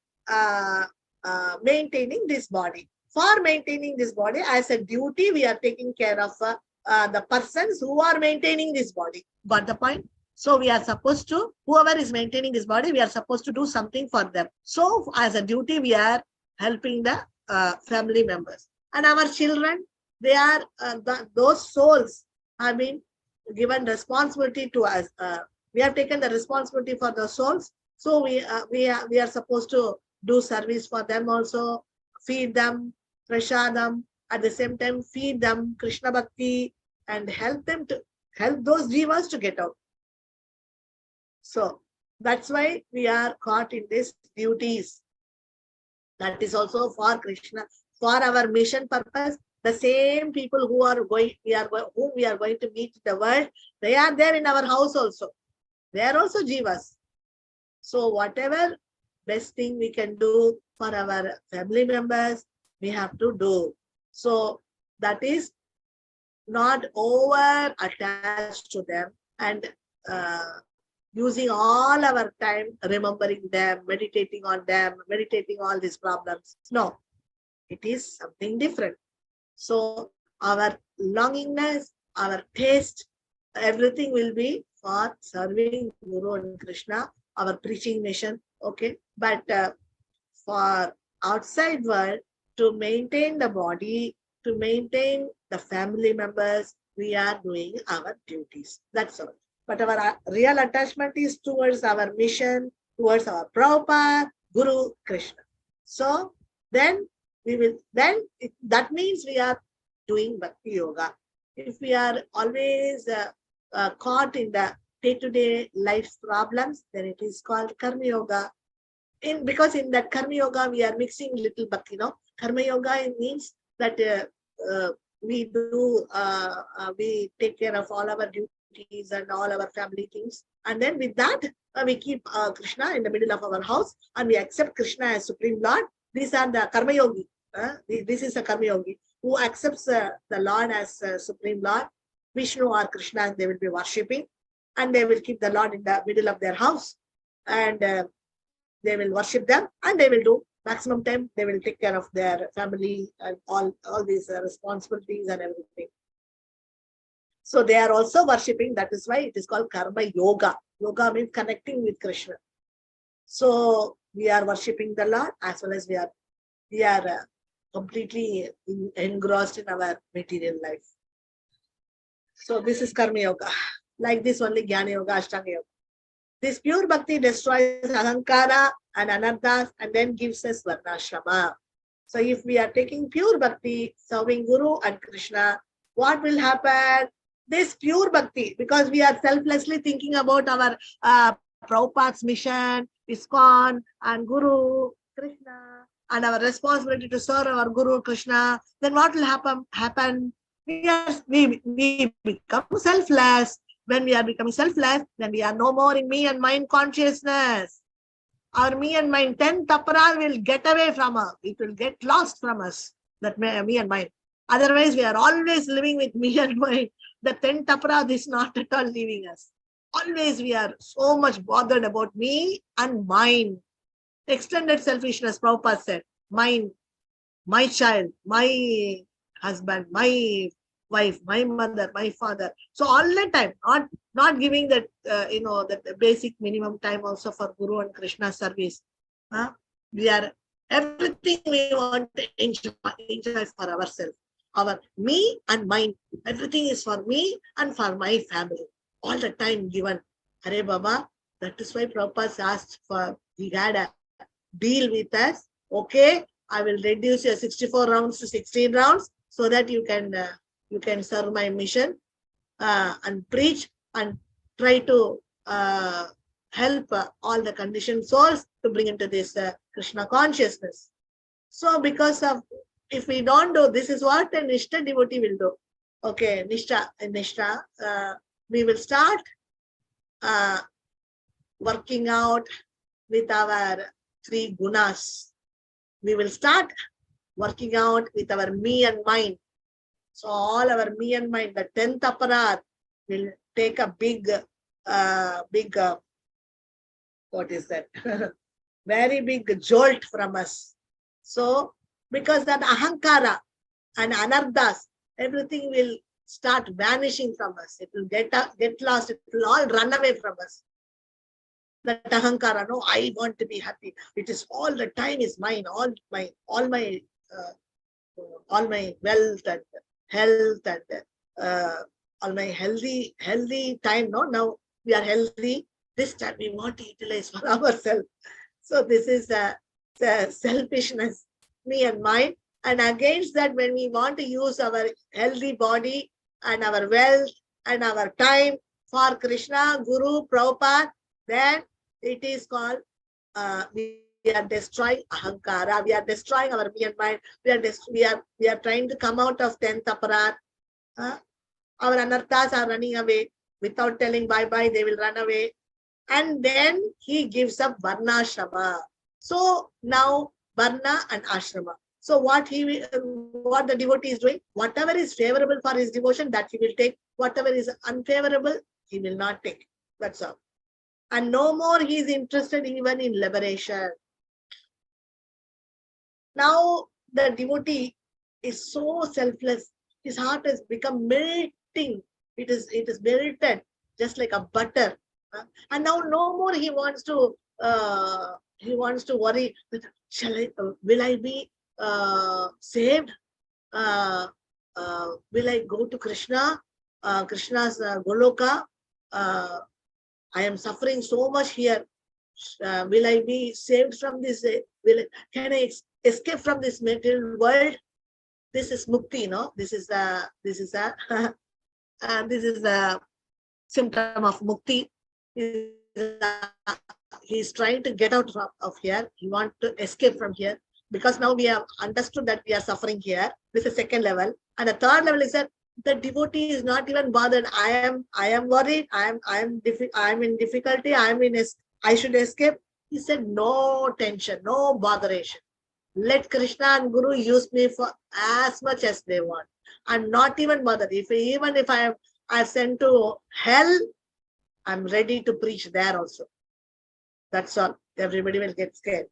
maintaining this body. For maintaining this body, as a duty, we are taking care of the persons who are maintaining this body. Got the point? So we are supposed to, whoever is maintaining this body, we are supposed to do something for them. So as a duty, we are helping the family members. And our children, they are, those souls have been given responsibility to us. We have taken the responsibility for the souls. So we are supposed to do service for them also, feed them, prashadam, at the same time feed them Krishna Bhakti and help them to help those jivas to get out. So that's why we are caught in these duties. That is also for Krishna, for our mission purpose. The same people who are going, whom we are going to meet in the world, they are there in our house also. They are also jivas. So whatever best thing we can do for our family members, we have to do. So that is not over attached to them and using all our time remembering them, meditating on them, meditating all these problems. No, it is something different. So our longingness, our taste, everything will be for serving Guru and Krishna, our preaching mission. Okay, but for outside world, to maintain the body, to maintain the family members, we are doing our duties. That's all. But our real attachment is towards our mission, towards our Prabhupada, Guru, Krishna. So then we will, that means we are doing Bhakti Yoga. If we are always caught in the day-to-day life problems, then it is called Karma Yoga. Because in that Karma Yoga, we are mixing little Bhakti. Karma Yoga means that we take care of all our duties and all our family things. And then with that, we keep Krishna in the middle of our house and we accept Krishna as Supreme Lord. These are the Karma Yogi. This is a Karma Yogi who accepts the Lord as Supreme Lord. Vishnu or Krishna, they will be worshipping and they will keep the Lord in the middle of their house and they will worship them and they will do maximum time. They will take care of their family and all these responsibilities and everything. So they are also worshipping. That is why it is called Karma Yoga. Yoga means connecting with Krishna. So we are worshipping the Lord as well as we are completely engrossed in our material life. So this is Karma Yoga. Like this only Jnana Yoga, Ashtanga Yoga. This pure bhakti destroys ahankara and anarthas and then gives us varnashrama. So if we are taking pure bhakti, serving Guru and Krishna, what will happen? This pure bhakti, because we are selflessly thinking about our Prabhupada's mission, ISKCON and Guru, Krishna, and our responsibility to serve our Guru, Krishna, then what will happen? We become selfless. When we are becoming selfless, then we are no more in me and mind consciousness. Our me and mind, 10 tapara will get away from us. It will get lost from us, that me and mind. Otherwise, we are always living with me and mind. The 10 tapara is not at all leaving us. Always we are so much bothered about me and mind. Extended selfishness, Prabhupada said, mine, my child, my husband, my wife, my mother, my father. So all the time, not giving that, that basic minimum time also for Guru and Krishna service. We are, everything we want to enjoy for ourselves. Our me and mine, everything is for me and for my family. All the time given. Hare Baba, that is why Prabhupada asked for, he had a deal with us. Okay, I will reduce your 64 rounds to 16 rounds so that you can serve my mission and preach and try to help all the conditioned souls to bring into this Krishna consciousness. So because of, if we don't do, this is what a Nishta devotee will do. Okay, Nishta, we will start working out with our 3 gunas. We will start working out with our me and mind. So all our me and mind, the 10th aparat will take a big, what is that? very big jolt from us. So, because that ahankara and anarthas, everything will start vanishing from us. It will get lost. It will all run away from us. That ahankara, no, I want to be happy. It is all the time is mine. All my wealth and health and all my healthy time. No, now we are healthy. This time we want to utilize for ourselves. So this is the selfishness, me and mine. And against that, when we want to use our healthy body and our wealth and our time for Krishna, Guru, Prabhupada, then it is called we are destroying ahankara. We are destroying our me and mind. We are trying to come out of 10th aparat. Our anarthas are running away without telling bye bye. They will run away, and then he gives up varna ashrama. So now varna and ashrama. So what the devotee is doing, whatever is favorable for his devotion, that he will take. Whatever is unfavorable, he will not take. That's all. And no more he is interested even in liberation. Now the devotee is so selfless. His heart has become melting. It is melted just like a butter. And now no more he wants to worry. Will I be saved? Will I go to Krishna? Krishna's Goloka? I am suffering so much here. Will I be saved from this? Can I escape from this material world? This is mukti, no? This is a symptom of mukti. He's trying to get out of here. He wants to escape from here, because now we have understood that we are suffering here. This is second level, and the third level is that the devotee is not even bothered. I am worried. I am in difficulty. I should escape. He said, no tension, no botheration. Let Krishna and Guru use me for as much as they want. I'm not even bothered. Even if I am sent to hell, I'm ready to preach there also. That's all. Everybody will get scared.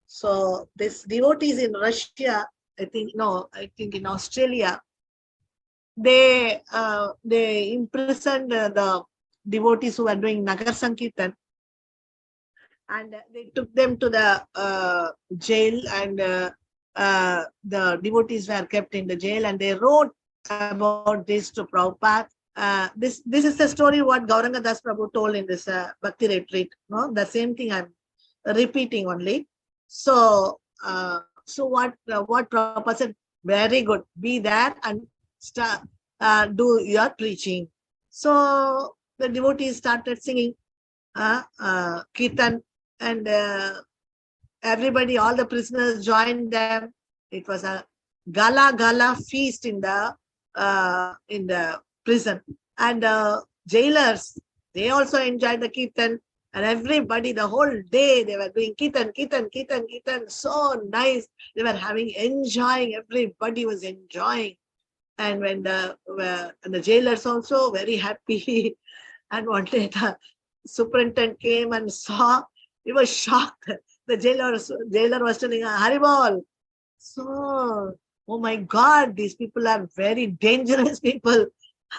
So this devotees in Russia, I think in Australia, they imprisoned the devotees who were doing Nagar Sankirtan, and they took them to the jail, and the devotees were kept in the jail, and they wrote about this to Prabhupada. This is the story what Gauranga Das Prabhu told in this Bhakti retreat. No, the same thing I'm repeating only. So what Prabhupada said, very good, be there and start do your preaching. So the devotees started singing Kirtan, and everybody, all the prisoners joined them. It was a gala feast in the prison, and jailers, they also enjoyed the Kirtan, and everybody, the whole day they were doing Kirtan, so nice. They were enjoying, everybody was enjoying. And when the jailers also very happy. And one day the superintendent came and saw, he was shocked. The jailer was telling, Haribol. So, oh my God, these people are very dangerous people.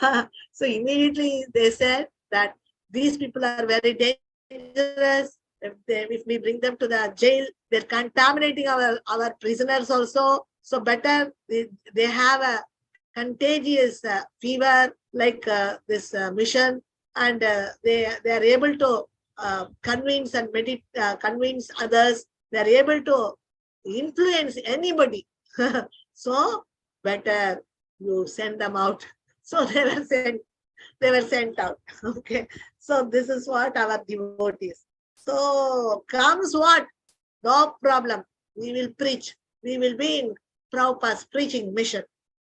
So immediately they said that these people are very dangerous. If we bring them to the jail, they're contaminating our prisoners also. So better they have a contagious fever like this mission, and they are able to convince and convince others. They are able to influence anybody. So better you send them out. So they were sent out. Okay. So this is what our devotees. So comes what? No problem. We will preach. We will be in Prabhupada's preaching mission.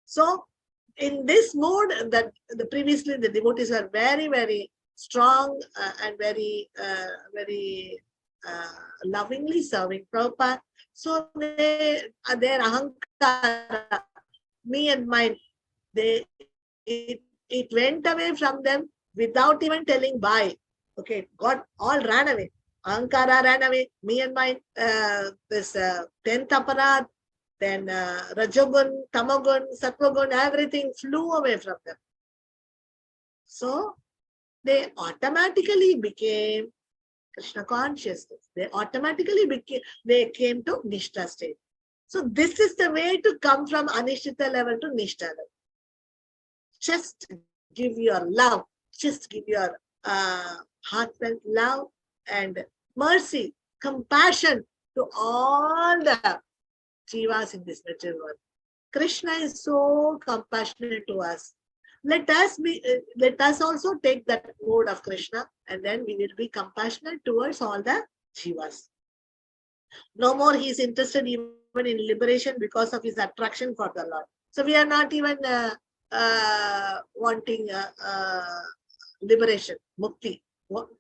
So in this mood, that previously the devotees were very, very strong and very lovingly serving Prabhupada. So their ahankara, me and mine, it went away from them without even telling bye. Okay, all ran away. Ahankara ran away. Me and my this 10th aparad, then Rajogun, Tamagun, Sattvagun, everything flew away from them. So they automatically became Krishna consciousness. They automatically came to Nishtha state. So this is the way to come from Anishtita level to Nishtha level. Just give your love, just give your heartfelt love and mercy, compassion to all the jivas in this material world. Krishna is so compassionate to us. Let us also take that mode of Krishna, and then we will be compassionate towards all the jivas. No more he is interested even in liberation because of his attraction for the Lord. So we are not even wanting liberation, mukti.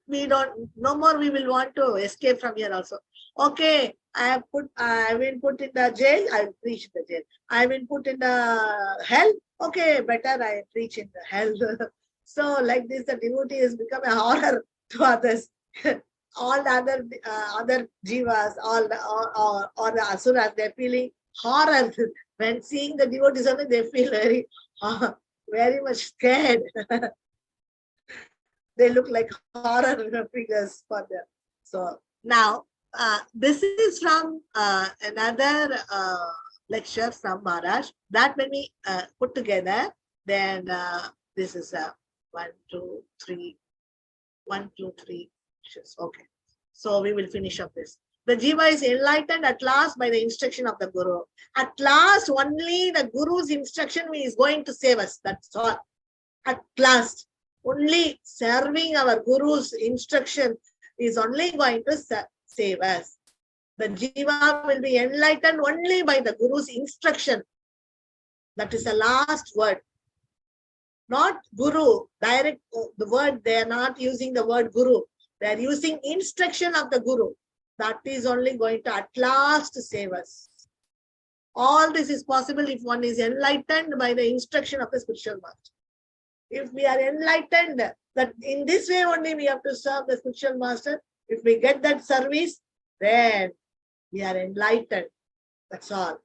We don't. No more. We will want to escape from here also. Okay, I have been put in the jail. I will preach in the jail. I have been put in the hell. Okay, better I preach in the hell. So like this, the devotee has become a horror to others. All the other jivas, all the asuras, they're feeling horror when seeing the devotees. They feel very much scared. They look like horror figures for them. So now this is from another lecture from Maharaj. That when we put together, then this is 1, 2, 3, 1, 2, 3. Okay. So we will finish up this. The jiva is enlightened at last by the instruction of the Guru. At last, only the Guru's instruction is going to save us. That's all. At last, only serving our Guru's instruction is only going to save us. The jiva will be enlightened only by the Guru's instruction. That is the last word. Not Guru, direct the word, they are not using the word Guru. They are using instruction of the Guru. That is only going to at last save us. All this is possible if one is enlightened by the instruction of the spiritual master. If we are enlightened, that in this way only we have to serve the spiritual master. If we get that service, then we are enlightened. That's all.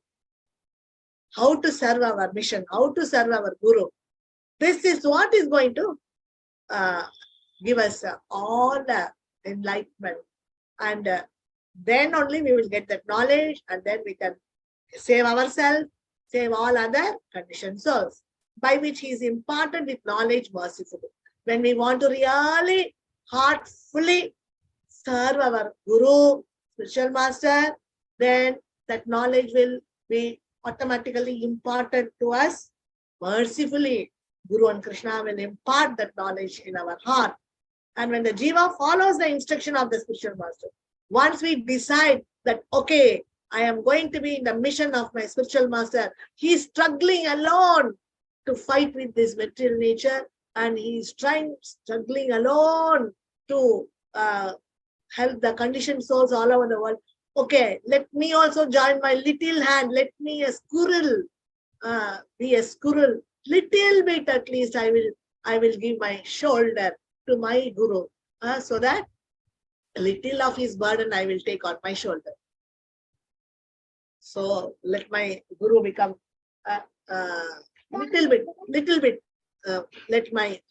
How to serve our mission, how to serve our Guru. This is what is going to give us all the enlightenment. And then only we will get that knowledge, and then we can save ourselves, save all other conditioned souls, by which he is imparted with knowledge mercifully. When we want to really heartfully serve our Guru, spiritual master, then that knowledge will be automatically imparted to us mercifully. Guru and Krishna will impart that knowledge in our heart. And when the jiva follows the instruction of the spiritual master, once we decide that, okay, I am going to be in the mission of my spiritual master, he is struggling alone to fight with this material nature, and he is struggling alone to help the conditioned souls all over the world. Okay, let me also join my little hand. Let me a squirrel, be a squirrel. Little bit at least I will give my shoulder to my Guru, so that a little of his burden I will take on my shoulder. So let my Guru become little bit, let my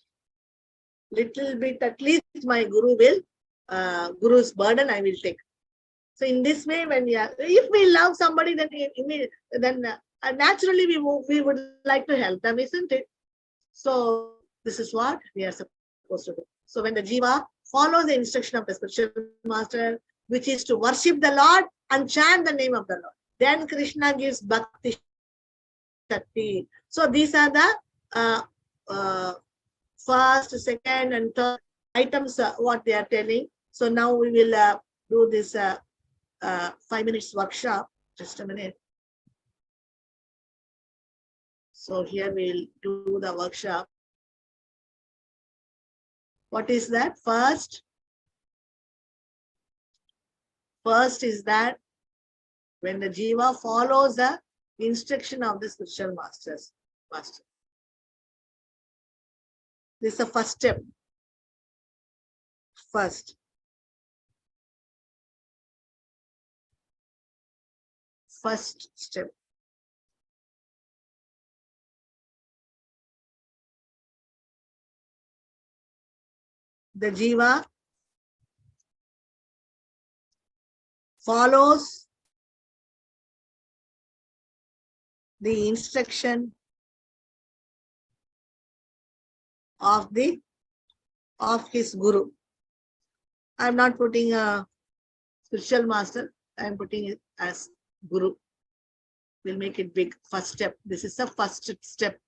little bit at least my Guru will, Guru's burden I will take. So in this way, when if we love somebody, then naturally we would like to help them, isn't it? So this is what we are supposed to do. So when the jiva follows the instruction of the spiritual master, which is to worship the Lord and chant the name of the Lord, then Krishna gives bhakti shakti. So these are the first, second, and third items what they are telling. So now we will do this 5 minutes workshop. Just a minute. So here we'll do the workshop. What is that? First is that when the jiva follows the instruction of the spiritual master. This is the first step. First. first step. The jiva follows the instruction of his guru. I'm not putting a spiritual master, I'm putting it as guru. We'll make it big. First step. This is the first step.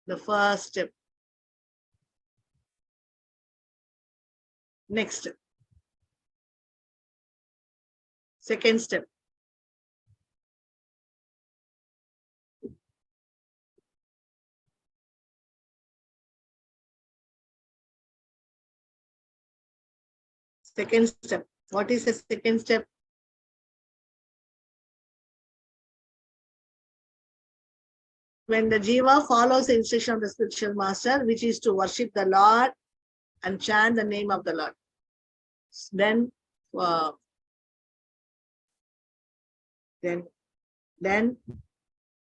The first step. Next. Second step. Second step. What is the second step? When the jiva follows the instruction of the spiritual master, which is to worship the Lord and chant the name of the Lord, then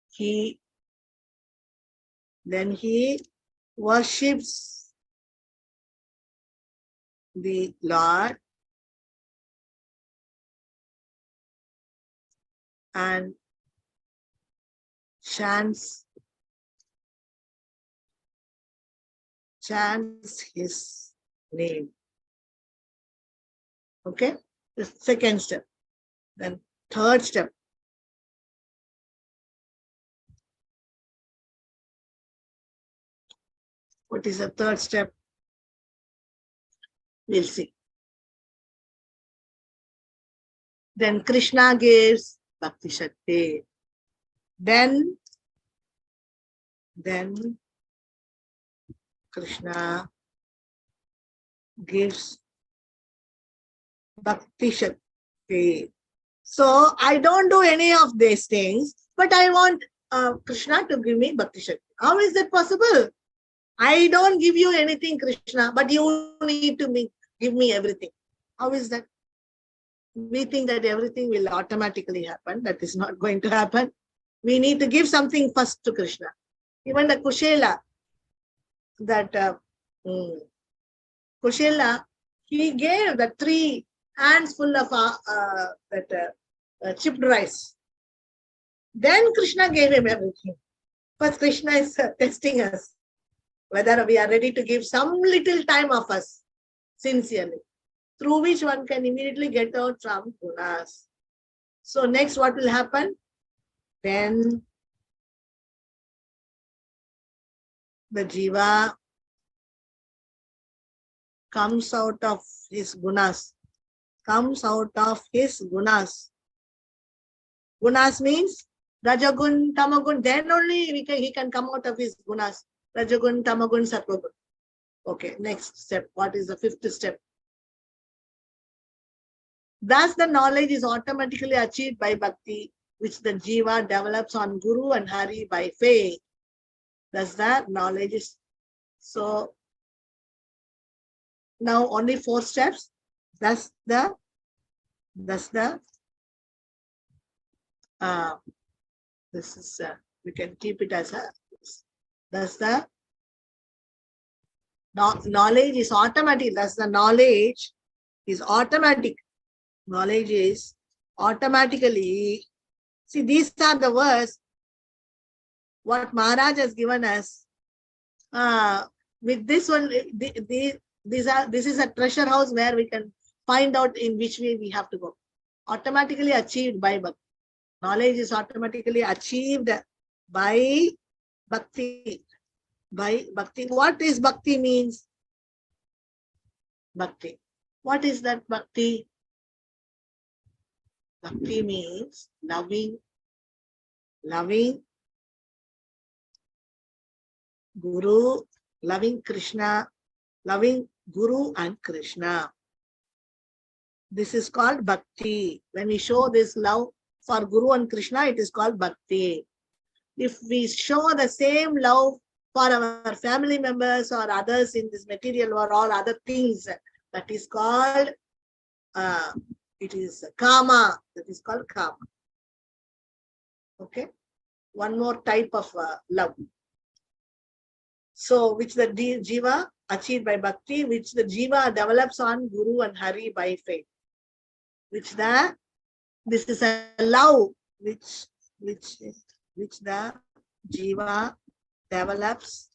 he worships the Lord and chants his name. Okay, the second step. Then third step. What is the third step? We'll see. Then Krishna gives Bhakti Shakti. Then Krishna gives Bhakti Shakti. So I don't do any of these things, but I want Krishna to give me Bhakti Shakti. How is that possible? I don't give you anything, Krishna, but you need to give me everything. How is that? We think that everything will automatically happen. That is not going to happen. We need to give something first to Krishna. Even the Kushela, Kushela, he gave the 3 hands full of chipped rice. Then Krishna gave him everything. But Krishna is testing us, whether we are ready to give some little time of us, sincerely, through which one can immediately get out from gunas. So next what will happen? Then the jiva comes out of his gunas. Gunas means Rajagun, Tamagun. Then only he can come out of his gunas. Rajagun, Tamagun, Sattvagun. Okay, next step. What is the 5th step? Thus the knowledge is automatically achieved by bhakti, which the jiva develops on Guru and Hari by faith. Thus the knowledge is. So now only 4 steps. Thus the this is we can keep it as a. Thus the knowledge is automatic. Thus the knowledge is automatic. Knowledge is automatically. See, these are the words what Maharaj has given us. With this one, this is a treasure house where we can find out in which way we have to go. Automatically achieved by bhakti. Knowledge is automatically achieved by bhakti. By bhakti. What is bhakti means? Bhakti. What is that bhakti? Bhakti means loving Guru, loving Krishna, loving Guru and Krishna. This is called bhakti. When we show this love for Guru and Krishna, it is called bhakti. If we show the same love for our family members or others in this material or all other things, that is called, it is kama. That is called kama. Okay. One more type of love. So, which the Jiva achieved by Bhakti, which the Jiva develops on Guru and Hari by faith. This is a love which the Jiva develops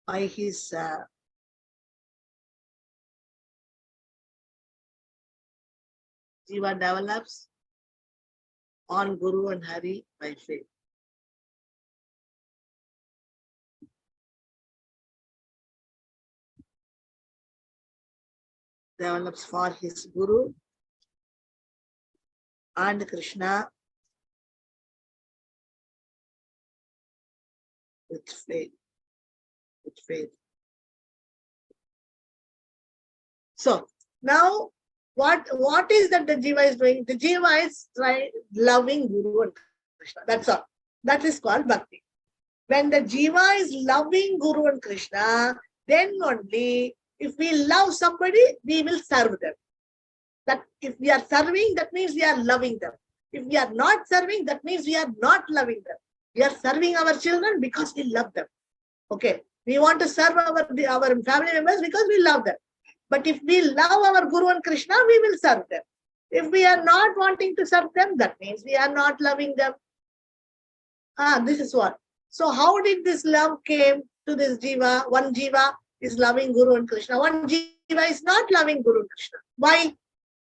by his Jiva develops on Guru and Hari by faith. Develops for his Guru and Krishna with faith. So now what is that the Jiva is doing? The Jiva is loving Guru and Krishna. That's all. That is called Bhakti. When the Jiva is loving Guru and Krishna, then only if we love somebody, we will serve them. That if we are serving, that means we are loving them. If we are not serving, that means we are not loving them. We are serving our children because we love them. Okay. We want to serve our family members because we love them. But if we love our Guru and Krishna, we will serve them. If we are not wanting to serve them, that means we are not loving them. This is what. So how did this love came to this Jiva? One Jiva is loving Guru and Krishna. One Jiva is not loving Guru and Krishna. Why?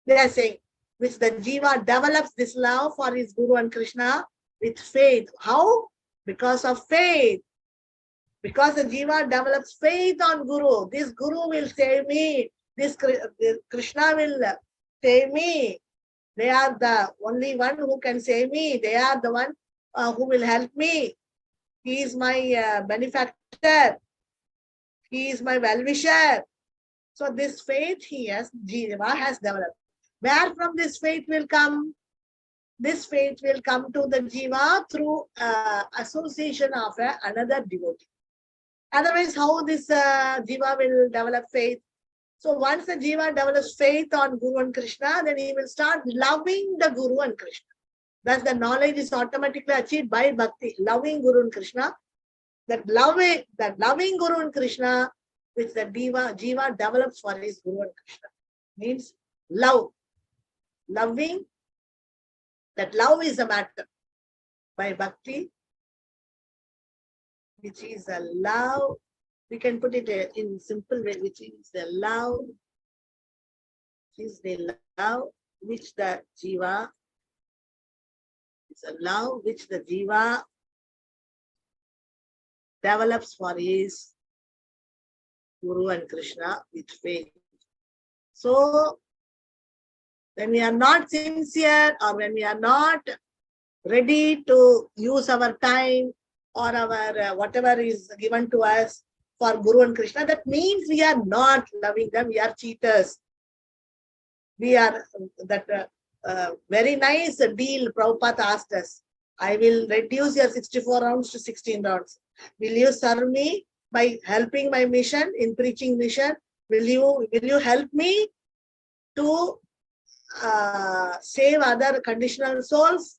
They are saying, which the Jiva develops this love for his Guru and Krishna with faith. How? Because of faith. Because the Jiva develops faith on Guru. This Guru will save me. This Krishna will save me. They are the only one who can save me. They are the one who will help me. He is my benefactor. He is my well-wisher. So this faith Jiva has developed. Where from this faith will come? This faith will come to the Jiva through association of another devotee. Otherwise, how this Jiva will develop faith? So once the Jiva develops faith on Guru and Krishna, then he will start loving the Guru and Krishna. Thus the knowledge is automatically achieved by Bhakti, loving Guru and Krishna. That loving Guru and Krishna, which the Jiva develops for his Guru and Krishna, means love. Loving, that love is a matter by Bhakti, which is a love. We can put it in simple way, which is the love, which the Jiva, it's a love which the Jiva develops for his Guru and Krishna with faith. So when we are not sincere, or when we are not ready to use our time or our whatever is given to us for Guru and Krishna, that means we are not loving them. We are cheaters. We are that very nice deal Prabhupada asked us. I will reduce your 64 rounds to 16 rounds. Will you serve me by helping my mission in preaching mission? Will you help me to save other conditional souls?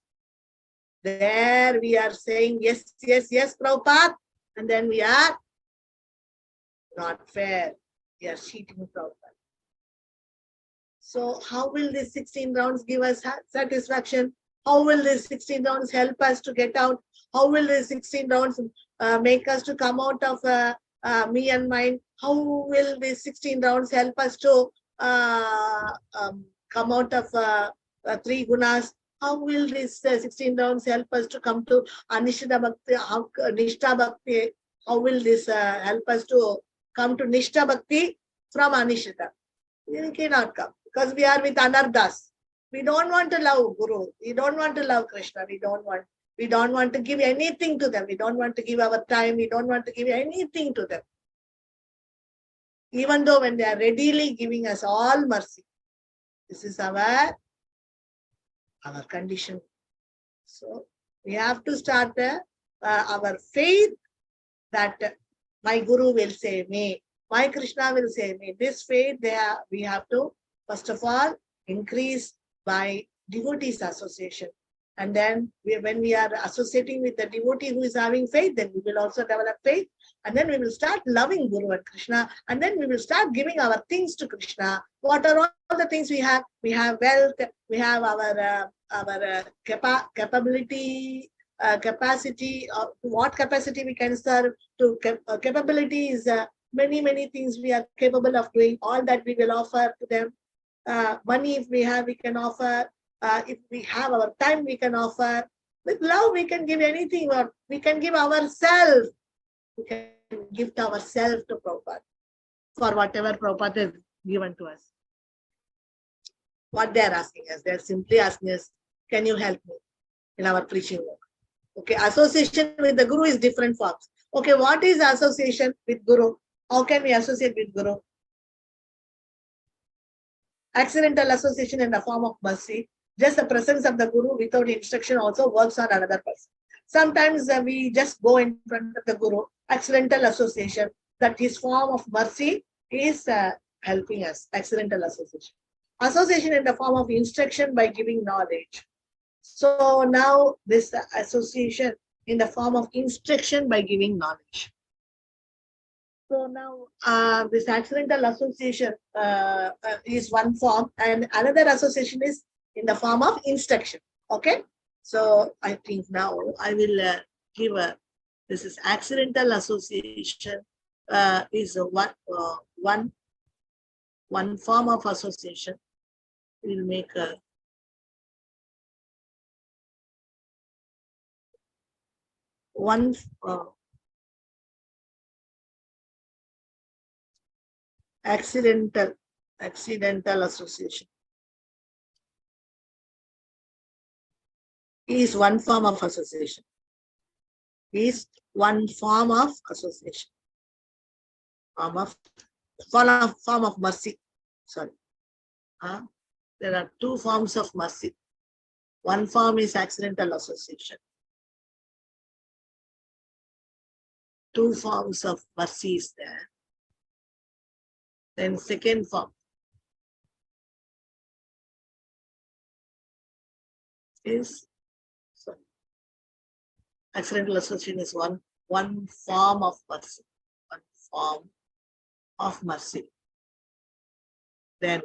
There we are saying yes, Prabhupada, and then we are not fair. We are cheating Prabhupada. So how will these 16 rounds give us satisfaction? How will these 16 rounds help us to get out? How will these 16 rounds make us to come out of me and mine? How will these 16 rounds help us to come out of three gunas? How will these 16 rounds help us to come to Anishta Bhakti, Nishtha Bhakti? How will this help us to come to Nishtha Bhakti from Anishta? We cannot come because we are with Anardas. We don't want to love Guru. We don't want to love Krishna. We don't want to give anything to them. We don't want to give our time. We don't want to give anything to them. Even though when they are readily giving us all mercy. This is our condition. So we have to start our faith that my Guru will save me. My Krishna will save me. This faith we have to, first of all, increase by devotees association. And then when we are associating with the devotee who is having faith, then we will also develop faith. And then we will start loving Guru and Krishna. And then we will start giving our things to Krishna. What are all the things we have? We have wealth. We have our capability, capacity. What capacity we can serve? To capability is many things we are capable of doing. All that we will offer to them. Money, if we have, we can offer. If we have our time, we can offer. With love, we can give anything, or we can give ourselves. We can gift ourselves to Prabhupada for whatever Prabhupada has given to us. What they are asking us, they are simply asking us, can you help me in our preaching work? Okay, association with the Guru is different forms. Okay, what is association with Guru? How can we associate with Guru? Accidental association in the form of mercy. Just the presence of the Guru without instruction also works on another person. Sometimes we just go in front of the Guru, accidental association, that his form of mercy is helping us, accidental association. Association in the form of instruction by giving knowledge. So now this association in the form of instruction by giving knowledge. So now this accidental association is one form, and another association is in the form of instruction. Okay, so I think now I will give this is accidental association is one form of association. We'll make a one accidental association is one form of association. Is one form of association. Form of mercy. Sorry. There are two forms of mercy. One form is accidental association. Two forms of mercy is there. Then second form is accidental association is one form of mercy. One form of mercy. Then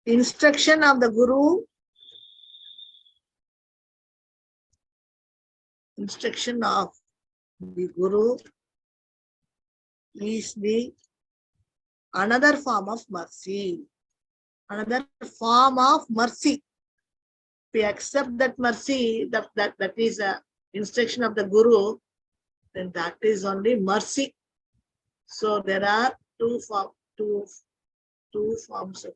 instruction of the Guru. Instruction of the Guru is the another form of mercy. Another form of mercy. If we accept that mercy, that is a instruction of the Guru, then that is only mercy. So there are two forms of mercy.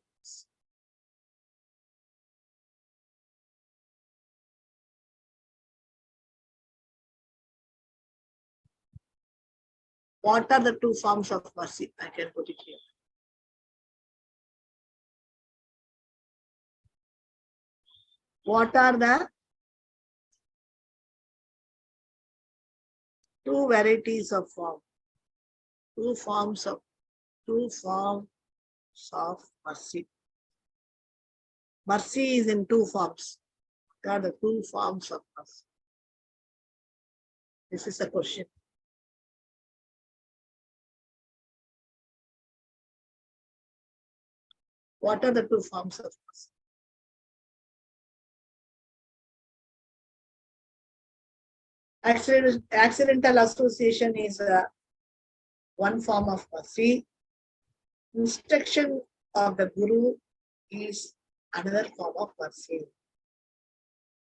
What are the two forms of mercy? I can put it here. What are the two varieties of form? Two forms of mercy. Mercy is in two forms. What are the two forms of mercy? This is a question. What are the two forms of mercy? Accidental association is one form of mercy. Instruction of the Guru is another form of mercy.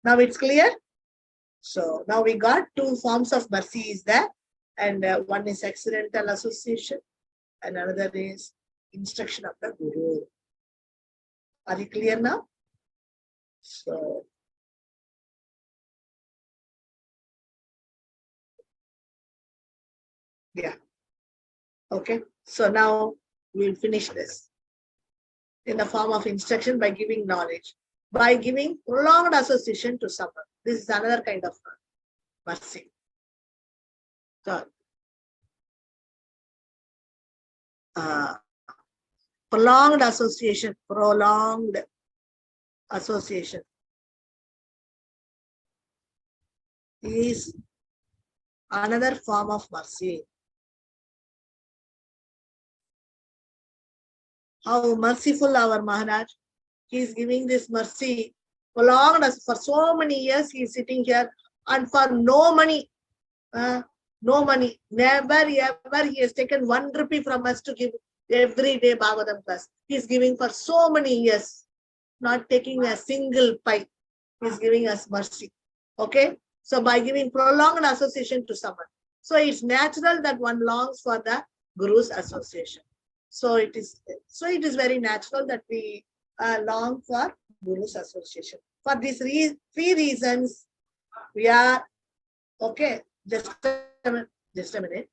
Now it's clear? So now we got two forms of mercy is there, and one is accidental association and another is instruction of the Guru. Are you clear now? So yeah. Okay. So now we'll finish this in the form of instruction by giving knowledge, by giving prolonged association to someone. This is another kind of mercy. So prolonged association, prolonged association is another form of mercy. How merciful our Maharaj. He is giving this mercy prolonged us for so many years. He is sitting here and for no money, no money, never ever he has taken 1 rupee from us to give every day Bhagavatam class. He is giving for so many years, not taking a single pie. He is giving us mercy. Okay, so by giving prolonged association to someone, so it's natural that one longs for the Guru's association. So it is very natural that we long for Guru's association. For these 3 reasons, we are okay. Just a minute.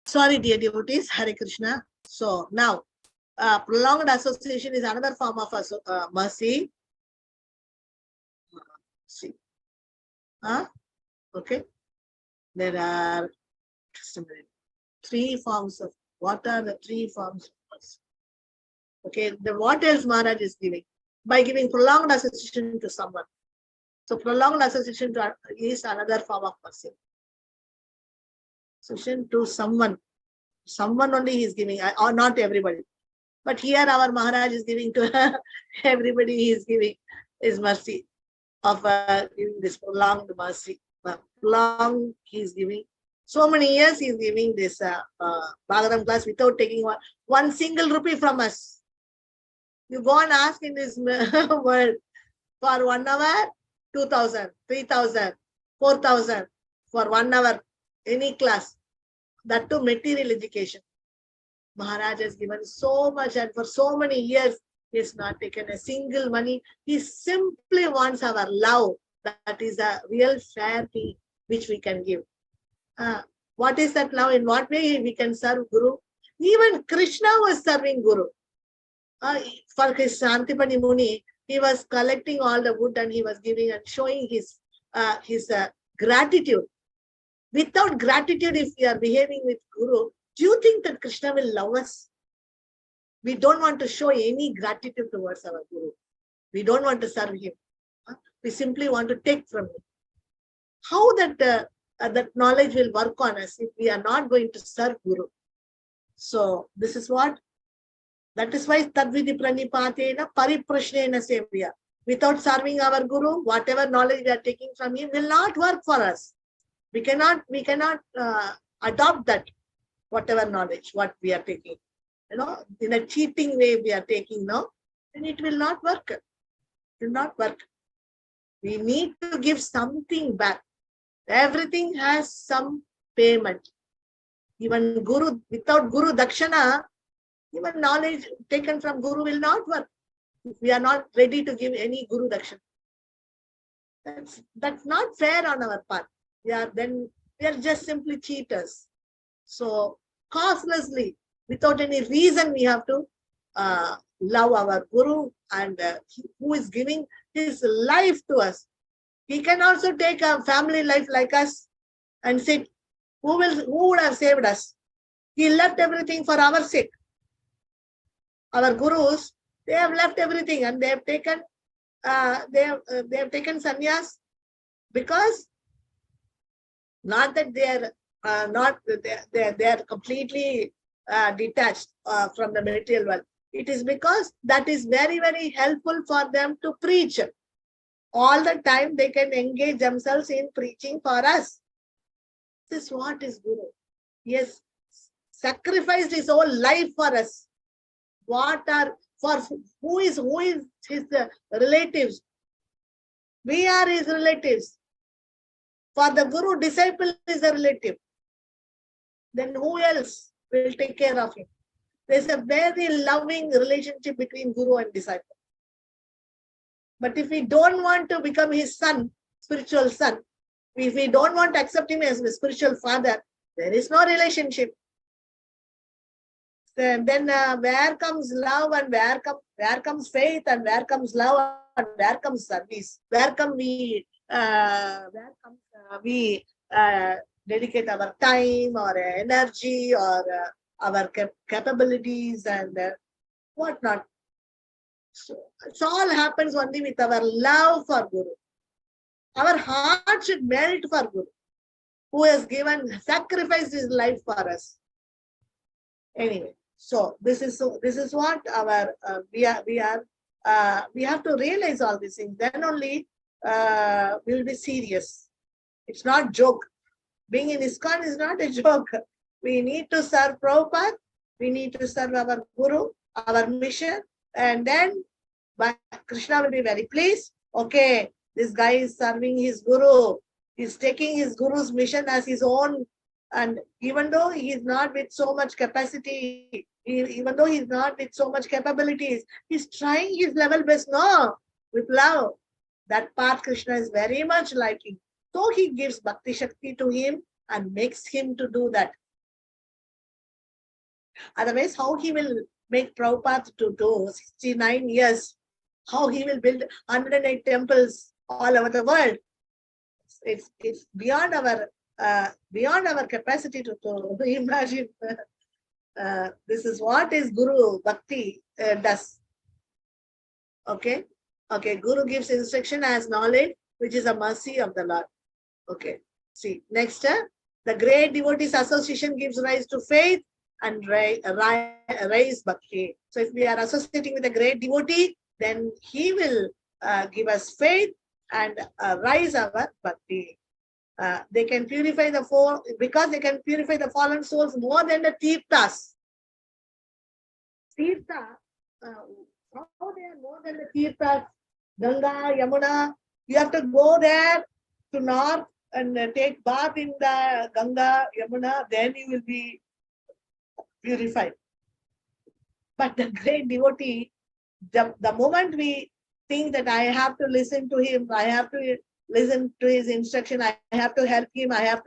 Sorry, dear devotees, Hare Krishna. So now, prolonged association is another form of mercy. See, okay. There are just a minute. 3 forms of. What are the 3 forms of mercy? Okay, what else Maharaj is giving? By giving prolonged association to someone. So prolonged association is another form of mercy. Association to someone. Someone only he is giving, or not everybody. But here our Maharaj is giving to everybody. He is giving his mercy of giving this prolonged mercy. Prolonged he is giving. So many years he is giving this Bhagavatam class without taking one single rupee from us. You go and ask in this world for 1 hour, 2,000, 3,000, 4,000 for 1 hour, any class. That too material education. Maharaj has given so much, and for so many years he has not taken a single money. He simply wants our love. That is a real fair thing which we can give. What is that love? In what way we can serve Guru? Even Krishna was serving Guru. For his Shantipani Muni, he was collecting all the wood and he was giving and showing his gratitude. Without gratitude, if we are behaving with Guru, do you think that Krishna will love us? We don't want to show any gratitude towards our Guru. We don't want to serve him. We simply want to take from him. How that knowledge will work on us if we are not going to serve Guru? So this is what. That is why Tadvidi Pranipatena Pariprashnena Sevya. Without serving our Guru, whatever knowledge we are taking from him will not work for us. We cannot adopt that, whatever knowledge, what we are taking. In a cheating way we are taking now, then it will not work. It will not work. We need to give something back. Everything has some payment. Even Guru, without Guru Dakshana, even knowledge taken from Guru will not work. If we are not ready to give any Guru Dakshana. That's not fair on our part. We are just simply cheaters. So causelessly, without any reason, we have to love our Guru, and who is giving his life to us. He can also take a family life like us and say, who would have saved us? He left everything for our sake. Our Gurus, they have left everything and they have taken sannyas, because not that they are completely detached from the material world. It is because that is very, very helpful for them to preach. All the time they can engage themselves in preaching for us. This is what is Guru. He has sacrificed his whole life for us. Who is his relatives? We are his relatives. For the Guru, disciple is a relative. Then who else? will take care of him. There's a very loving relationship between Guru and disciple. But if we don't want to become his son, spiritual son, if we don't want to accept him as a spiritual father, there is no relationship. Then where comes love and where comes faith and where comes love and where comes service? Where we dedicate our time or energy or our capabilities and whatnot. So it all happens only with our love for Guru. Our heart should melt for Guru, who has sacrificed his life for us. Anyway, so this is what our we have to realize all these things. Then only we'll be serious. It's not joke. Being in ISKCON is not a joke. We need to serve Prabhupada. We need to serve our Guru, our mission, and then Krishna will be very pleased. Okay, this guy is serving his Guru. He's taking his Guru's mission as his own. And even though he is not with so much capacity, even though he's not with so much capabilities, he's trying his level best, no, with love. That part Krishna is very much liking. So he gives Bhakti Shakti to him and makes him to do that. Otherwise, how he will make Prabhupada to do 69 years? How he will build 108 temples all over the world? It's beyond our capacity to imagine. This is what is Guru Bhakti does. Okay. Guru gives instruction as knowledge, which is a mercy of the Lord. Okay. See, next, the great devotees association gives rise to faith and raise Bhakti. So if we are associating with a great devotee, then he will give us faith and rise our Bhakti. They can purify because they can purify the fallen souls more than the Tirthas. Tirtha, how they are more than the Tirthas? Ganga, Yamuna, you have to go there to north and take bath in the Ganga, Yamuna, then you will be purified. But the great devotee, the moment we think that I have to listen to him, I have to listen to his instruction, I have to help him, I have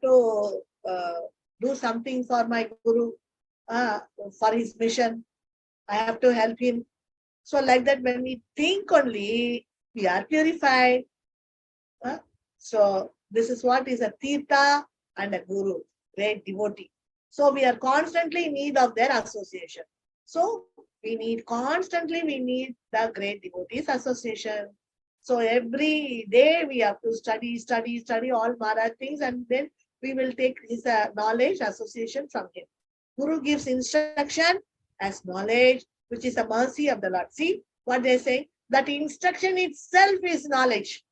to do something for my Guru, for his mission, I have to help him. So like that, when we think only, we are purified. So this is what is a Tirtha and a Guru, great devotee. So we are constantly in need of their association. So we constantly need the great devotees association. So every day we have to study all Maharaj things, and then we will take his knowledge association from him. Guru gives instruction as knowledge, which is the mercy of the Lord. See what they say? That instruction itself is knowledge.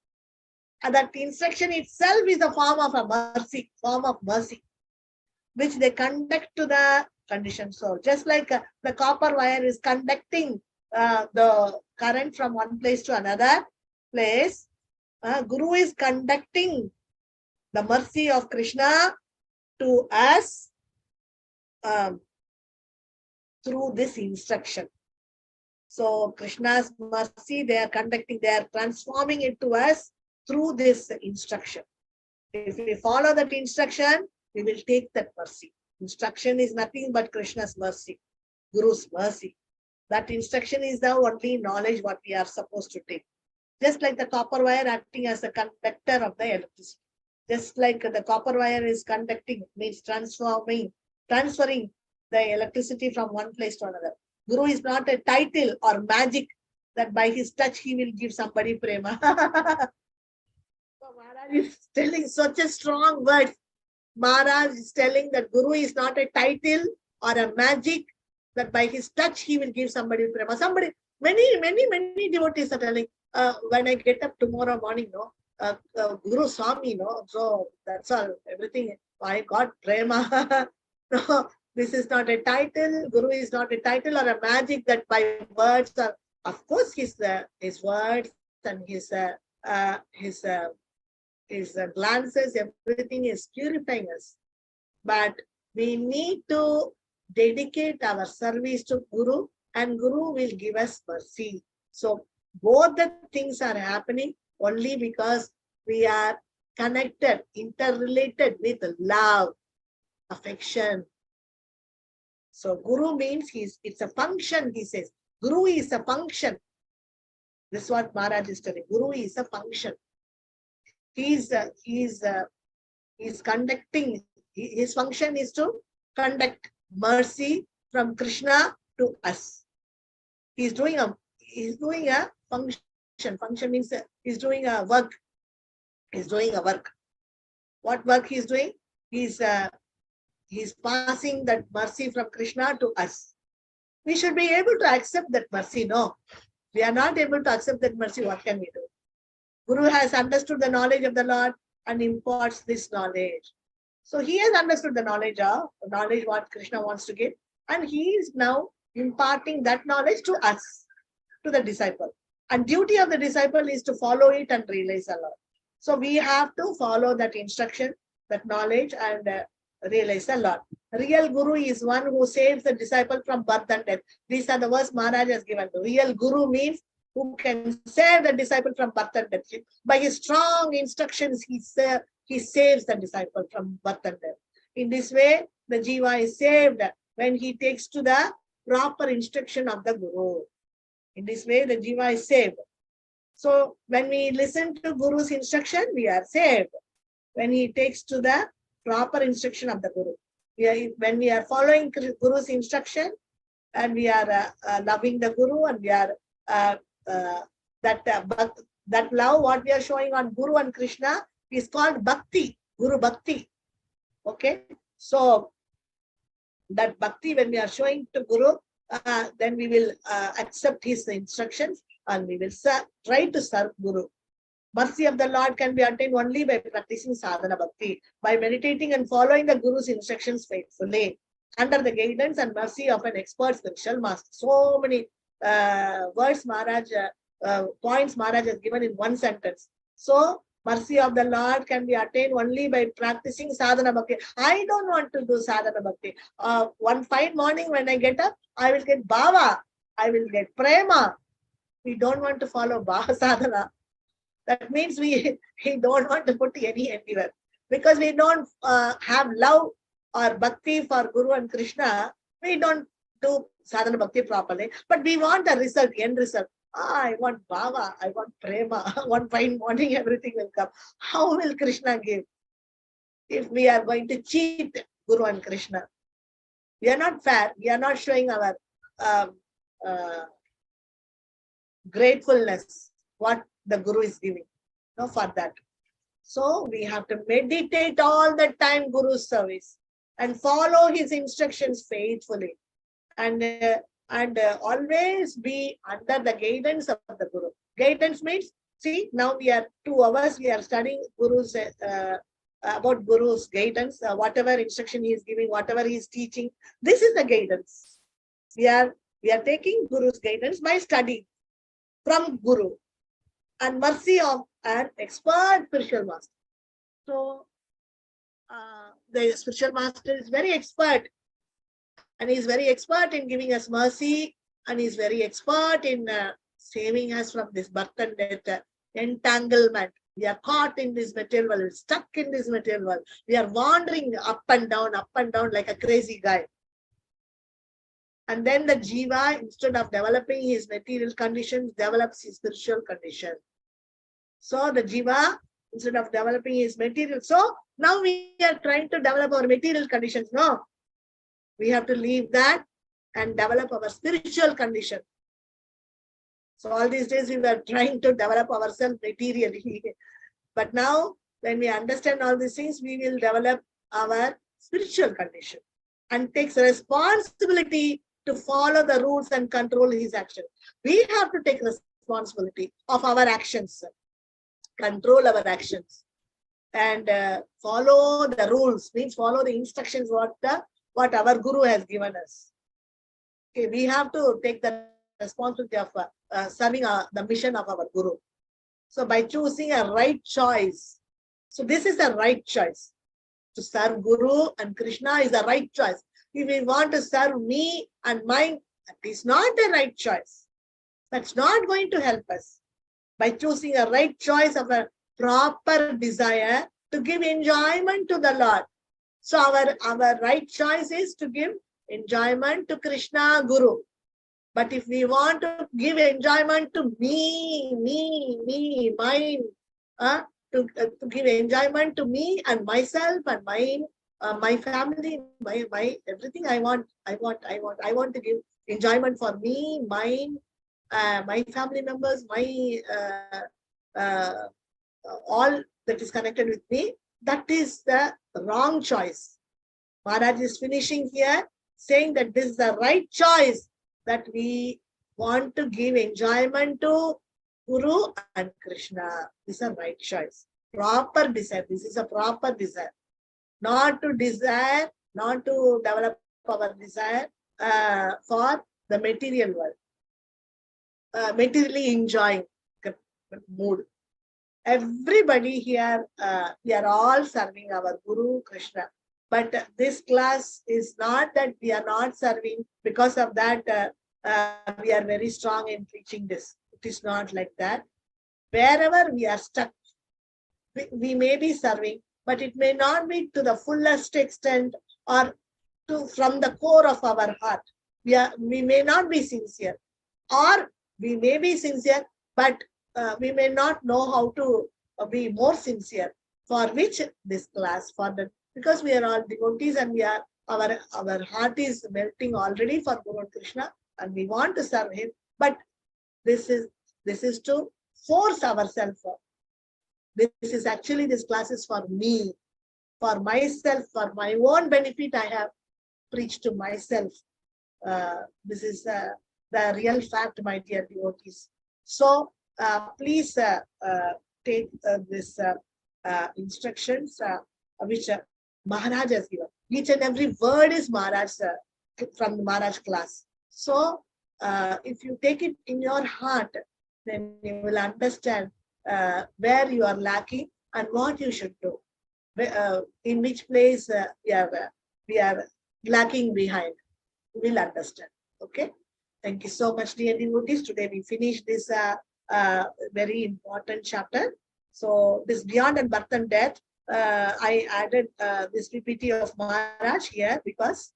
And that instruction itself is a form of mercy, which they conduct to the conditioned soul. Just like the copper wire is conducting the current from one place to another place, Guru is conducting the mercy of Krishna to us through this instruction. So Krishna's mercy, they are transforming it to us through this instruction. If we follow that instruction, we will take that mercy. Instruction is nothing but Krishna's mercy, Guru's mercy. That instruction is the only knowledge what we are supposed to take. Just like the copper wire acting as a conductor of the electricity. Just like the copper wire is conducting, means transferring the electricity from one place to another. Guru is not a title or magic that by his touch he will give somebody prema. So Maharaj is telling such a strong word. Maharaj is telling that Guru is not a title or a magic that by his touch he will give somebody prema. Many devotees are telling, when I get up tomorrow morning, Guru saw me, so that's all, everything, I got prema. No, this is not a title. Guru is not a title or a magic that by words or, of course, his words and his glances, everything is purifying us. But we need to dedicate our service to Guru, and Guru will give us mercy. So both the things are happening only because we are connected, interrelated with love, affection. So Guru means it's a function, he says. Guru is a function. This is what Maharaj is telling. Guru is a function. He's conducting, his function is to conduct mercy from Krishna to us. He's doing a function. Function means he's doing a work. He's doing a work. What work he's doing? He's passing that mercy from Krishna to us. We should be able to accept that mercy. No, we are not able to accept that mercy. What can we do? Guru has understood the knowledge of the Lord and imparts this knowledge. So he has understood the knowledge what Krishna wants to give, and he is now imparting that knowledge to us, to the disciple. And duty of the disciple is to follow it and realize the Lord. So we have to follow that instruction, that knowledge, and realize the Lord. Real Guru is one who saves the disciple from birth and death. These are the words Maharaj has given. Real Guru means who can save the disciple from birth and death. By his strong instructions, he saves the disciple from birth and death. In this way, the jiva is saved when he takes to the proper instruction of the Guru. In this way, the jiva is saved. So when we listen to Guru's instruction, we are saved. When he takes to the proper instruction of the Guru. When we are following Guru's instruction, and we are loving the Guru, and we are that love what we are showing on Guru and Krishna is called Bhakti, Guru Bhakti. Okay, so that Bhakti, when we are showing to Guru, then we will accept his instructions, and we will try to serve Guru. Mercy of the Lord can be attained only by practicing sadhana bhakti, by meditating and following the Guru's instructions faithfully, under the guidance and mercy of an expert spiritual master. So many words Maharaj, points Maharaj has given in one sentence. So mercy of the Lord can be attained only by practicing sadhana bhakti. I don't want to do sadhana bhakti. One fine morning when I get up, I will get bhava, I will get prema. We don't want to follow bhava sadhana. That means we don't want to put any endeavor, because we don't have love or bhakti for Guru and Krishna. We don't do sadhana bhakti properly, but we want the result, end result. I want bhava, I want prema. One fine morning, everything will come. How will Krishna give if we are going to cheat Guru and Krishna? We are not fair. We are not showing our gratefulness, what the Guru is giving. No, for that. So we have to meditate all the time Guru's service and follow his instructions faithfully, and always be under the guidance of the Guru. Guidance means, see, now we are 2 hours, we are studying Guru's about Guru's guidance, whatever instruction he is giving, whatever he is teaching. This is the guidance. We are taking Guru's guidance by studying from Guru and mercy of an expert spiritual master. So the spiritual master is very expert, and he is very expert in giving us mercy, and he is very expert in saving us from this birth and death entanglement. We are caught in this material world, stuck in this material world. We are wandering up and down like a crazy guy. And then the jiva, instead of developing his material conditions, develops his spiritual condition. So the jiva, instead of developing his material, so now we are trying to develop our material conditions. No, we have to leave that and develop our spiritual condition. So all these days we were trying to develop ourselves materially. But now when we understand all these things, we will develop our spiritual condition and takes responsibility to follow the rules and control his action. We have to take responsibility of our actions, control our actions, and follow the rules, means follow the instructions what our Guru has given us. Okay, we have to take the responsibility of serving the mission of our Guru. So by choosing a right choice, so this is the right choice. To serve Guru and Krishna is the right choice. If we want to serve me and mine, that is not the right choice. That's not going to help us. By choosing a right choice of a proper desire to give enjoyment to the Lord. So our right choice is to give enjoyment to Krishna, Guru. But if we want to give enjoyment to me, mine, to give enjoyment to me and myself and mine, my family, my everything I want to give enjoyment for me, mine, my family members, my all that is connected with me. That is the wrong choice. Maharaj is finishing here saying that this is the right choice, that we want to give enjoyment to Guru and Krishna. This is a right choice. Proper desire. This is a proper desire. Not to desire, not to develop our desire for the material world. Materially enjoying mood. Everybody here, we are all serving our Guru Krishna. But this class is not that we are not serving. Because of that, we are very strong in preaching this. It is not like that. Wherever we are stuck, we may be serving, but it may not be to the fullest extent or from the core of our heart. We may not be sincere, or we may be sincere, but we may not know how to be more sincere. For which this class, because we are all devotees and we are our heart is melting already for Guru Krishna and we want to serve him. But this is to force ourselves. This class is for me, for myself, for my own benefit. I have preached to myself. This is the real fact, my dear devotees. So please take this instructions which Maharaj has given. Each and every word is Maharaj from the Maharaj class. So if you take it in your heart, then you will understand where you are lacking and what you should do. In which place we are lacking behind. You will understand. Okay. Thank you so much, dear devotees. Today we finished this very important chapter. So this beyond and birth and death, I added this PPT of Maharaj here because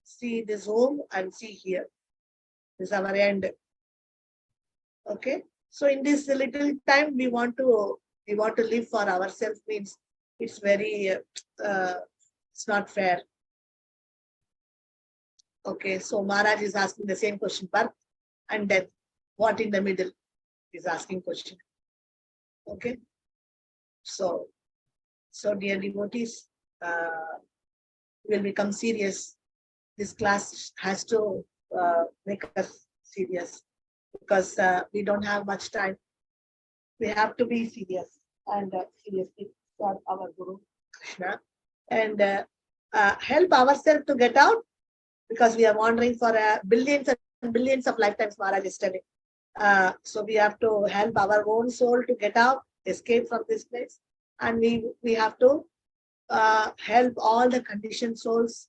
see this home and see here. This is our end. Okay. So in this little time we want to live for ourselves, means it's very it's not fair. Okay, so Maharaj is asking the same question, birth and death. What in the middle? He's asking question. Okay. So dear devotees, will become serious. This class has to make us serious because we don't have much time. We have to be serious and seriously for our Guru Krishna and help ourselves to get out, because we are wandering for billions and billions of lifetimes, Maharaj is telling. So we have to help our own soul to get out, escape from this place. And we have to help all the conditioned souls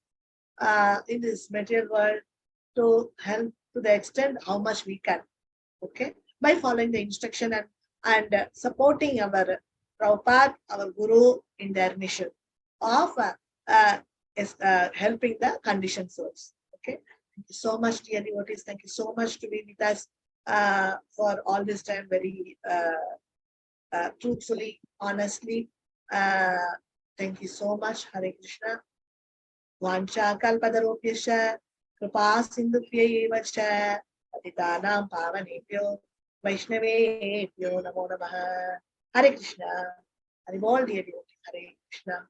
in this material world to help to the extent how much we can. Okay, by following the instruction and supporting our Prabhupada, our Guru, in their mission of helping the conditioned souls. Okay, thank you so much, dear devotees. Thank you so much to be with us for all this time, very truthfully, honestly. Thank you so much. Hare Krishna. Vancha kalpadarupyascha kripa sindhubhya cha patitanam pavanebhyo vaishnavebhyo namo namaha. Hare Krishna. Hare Bol, dear devotees. Hare Krishna.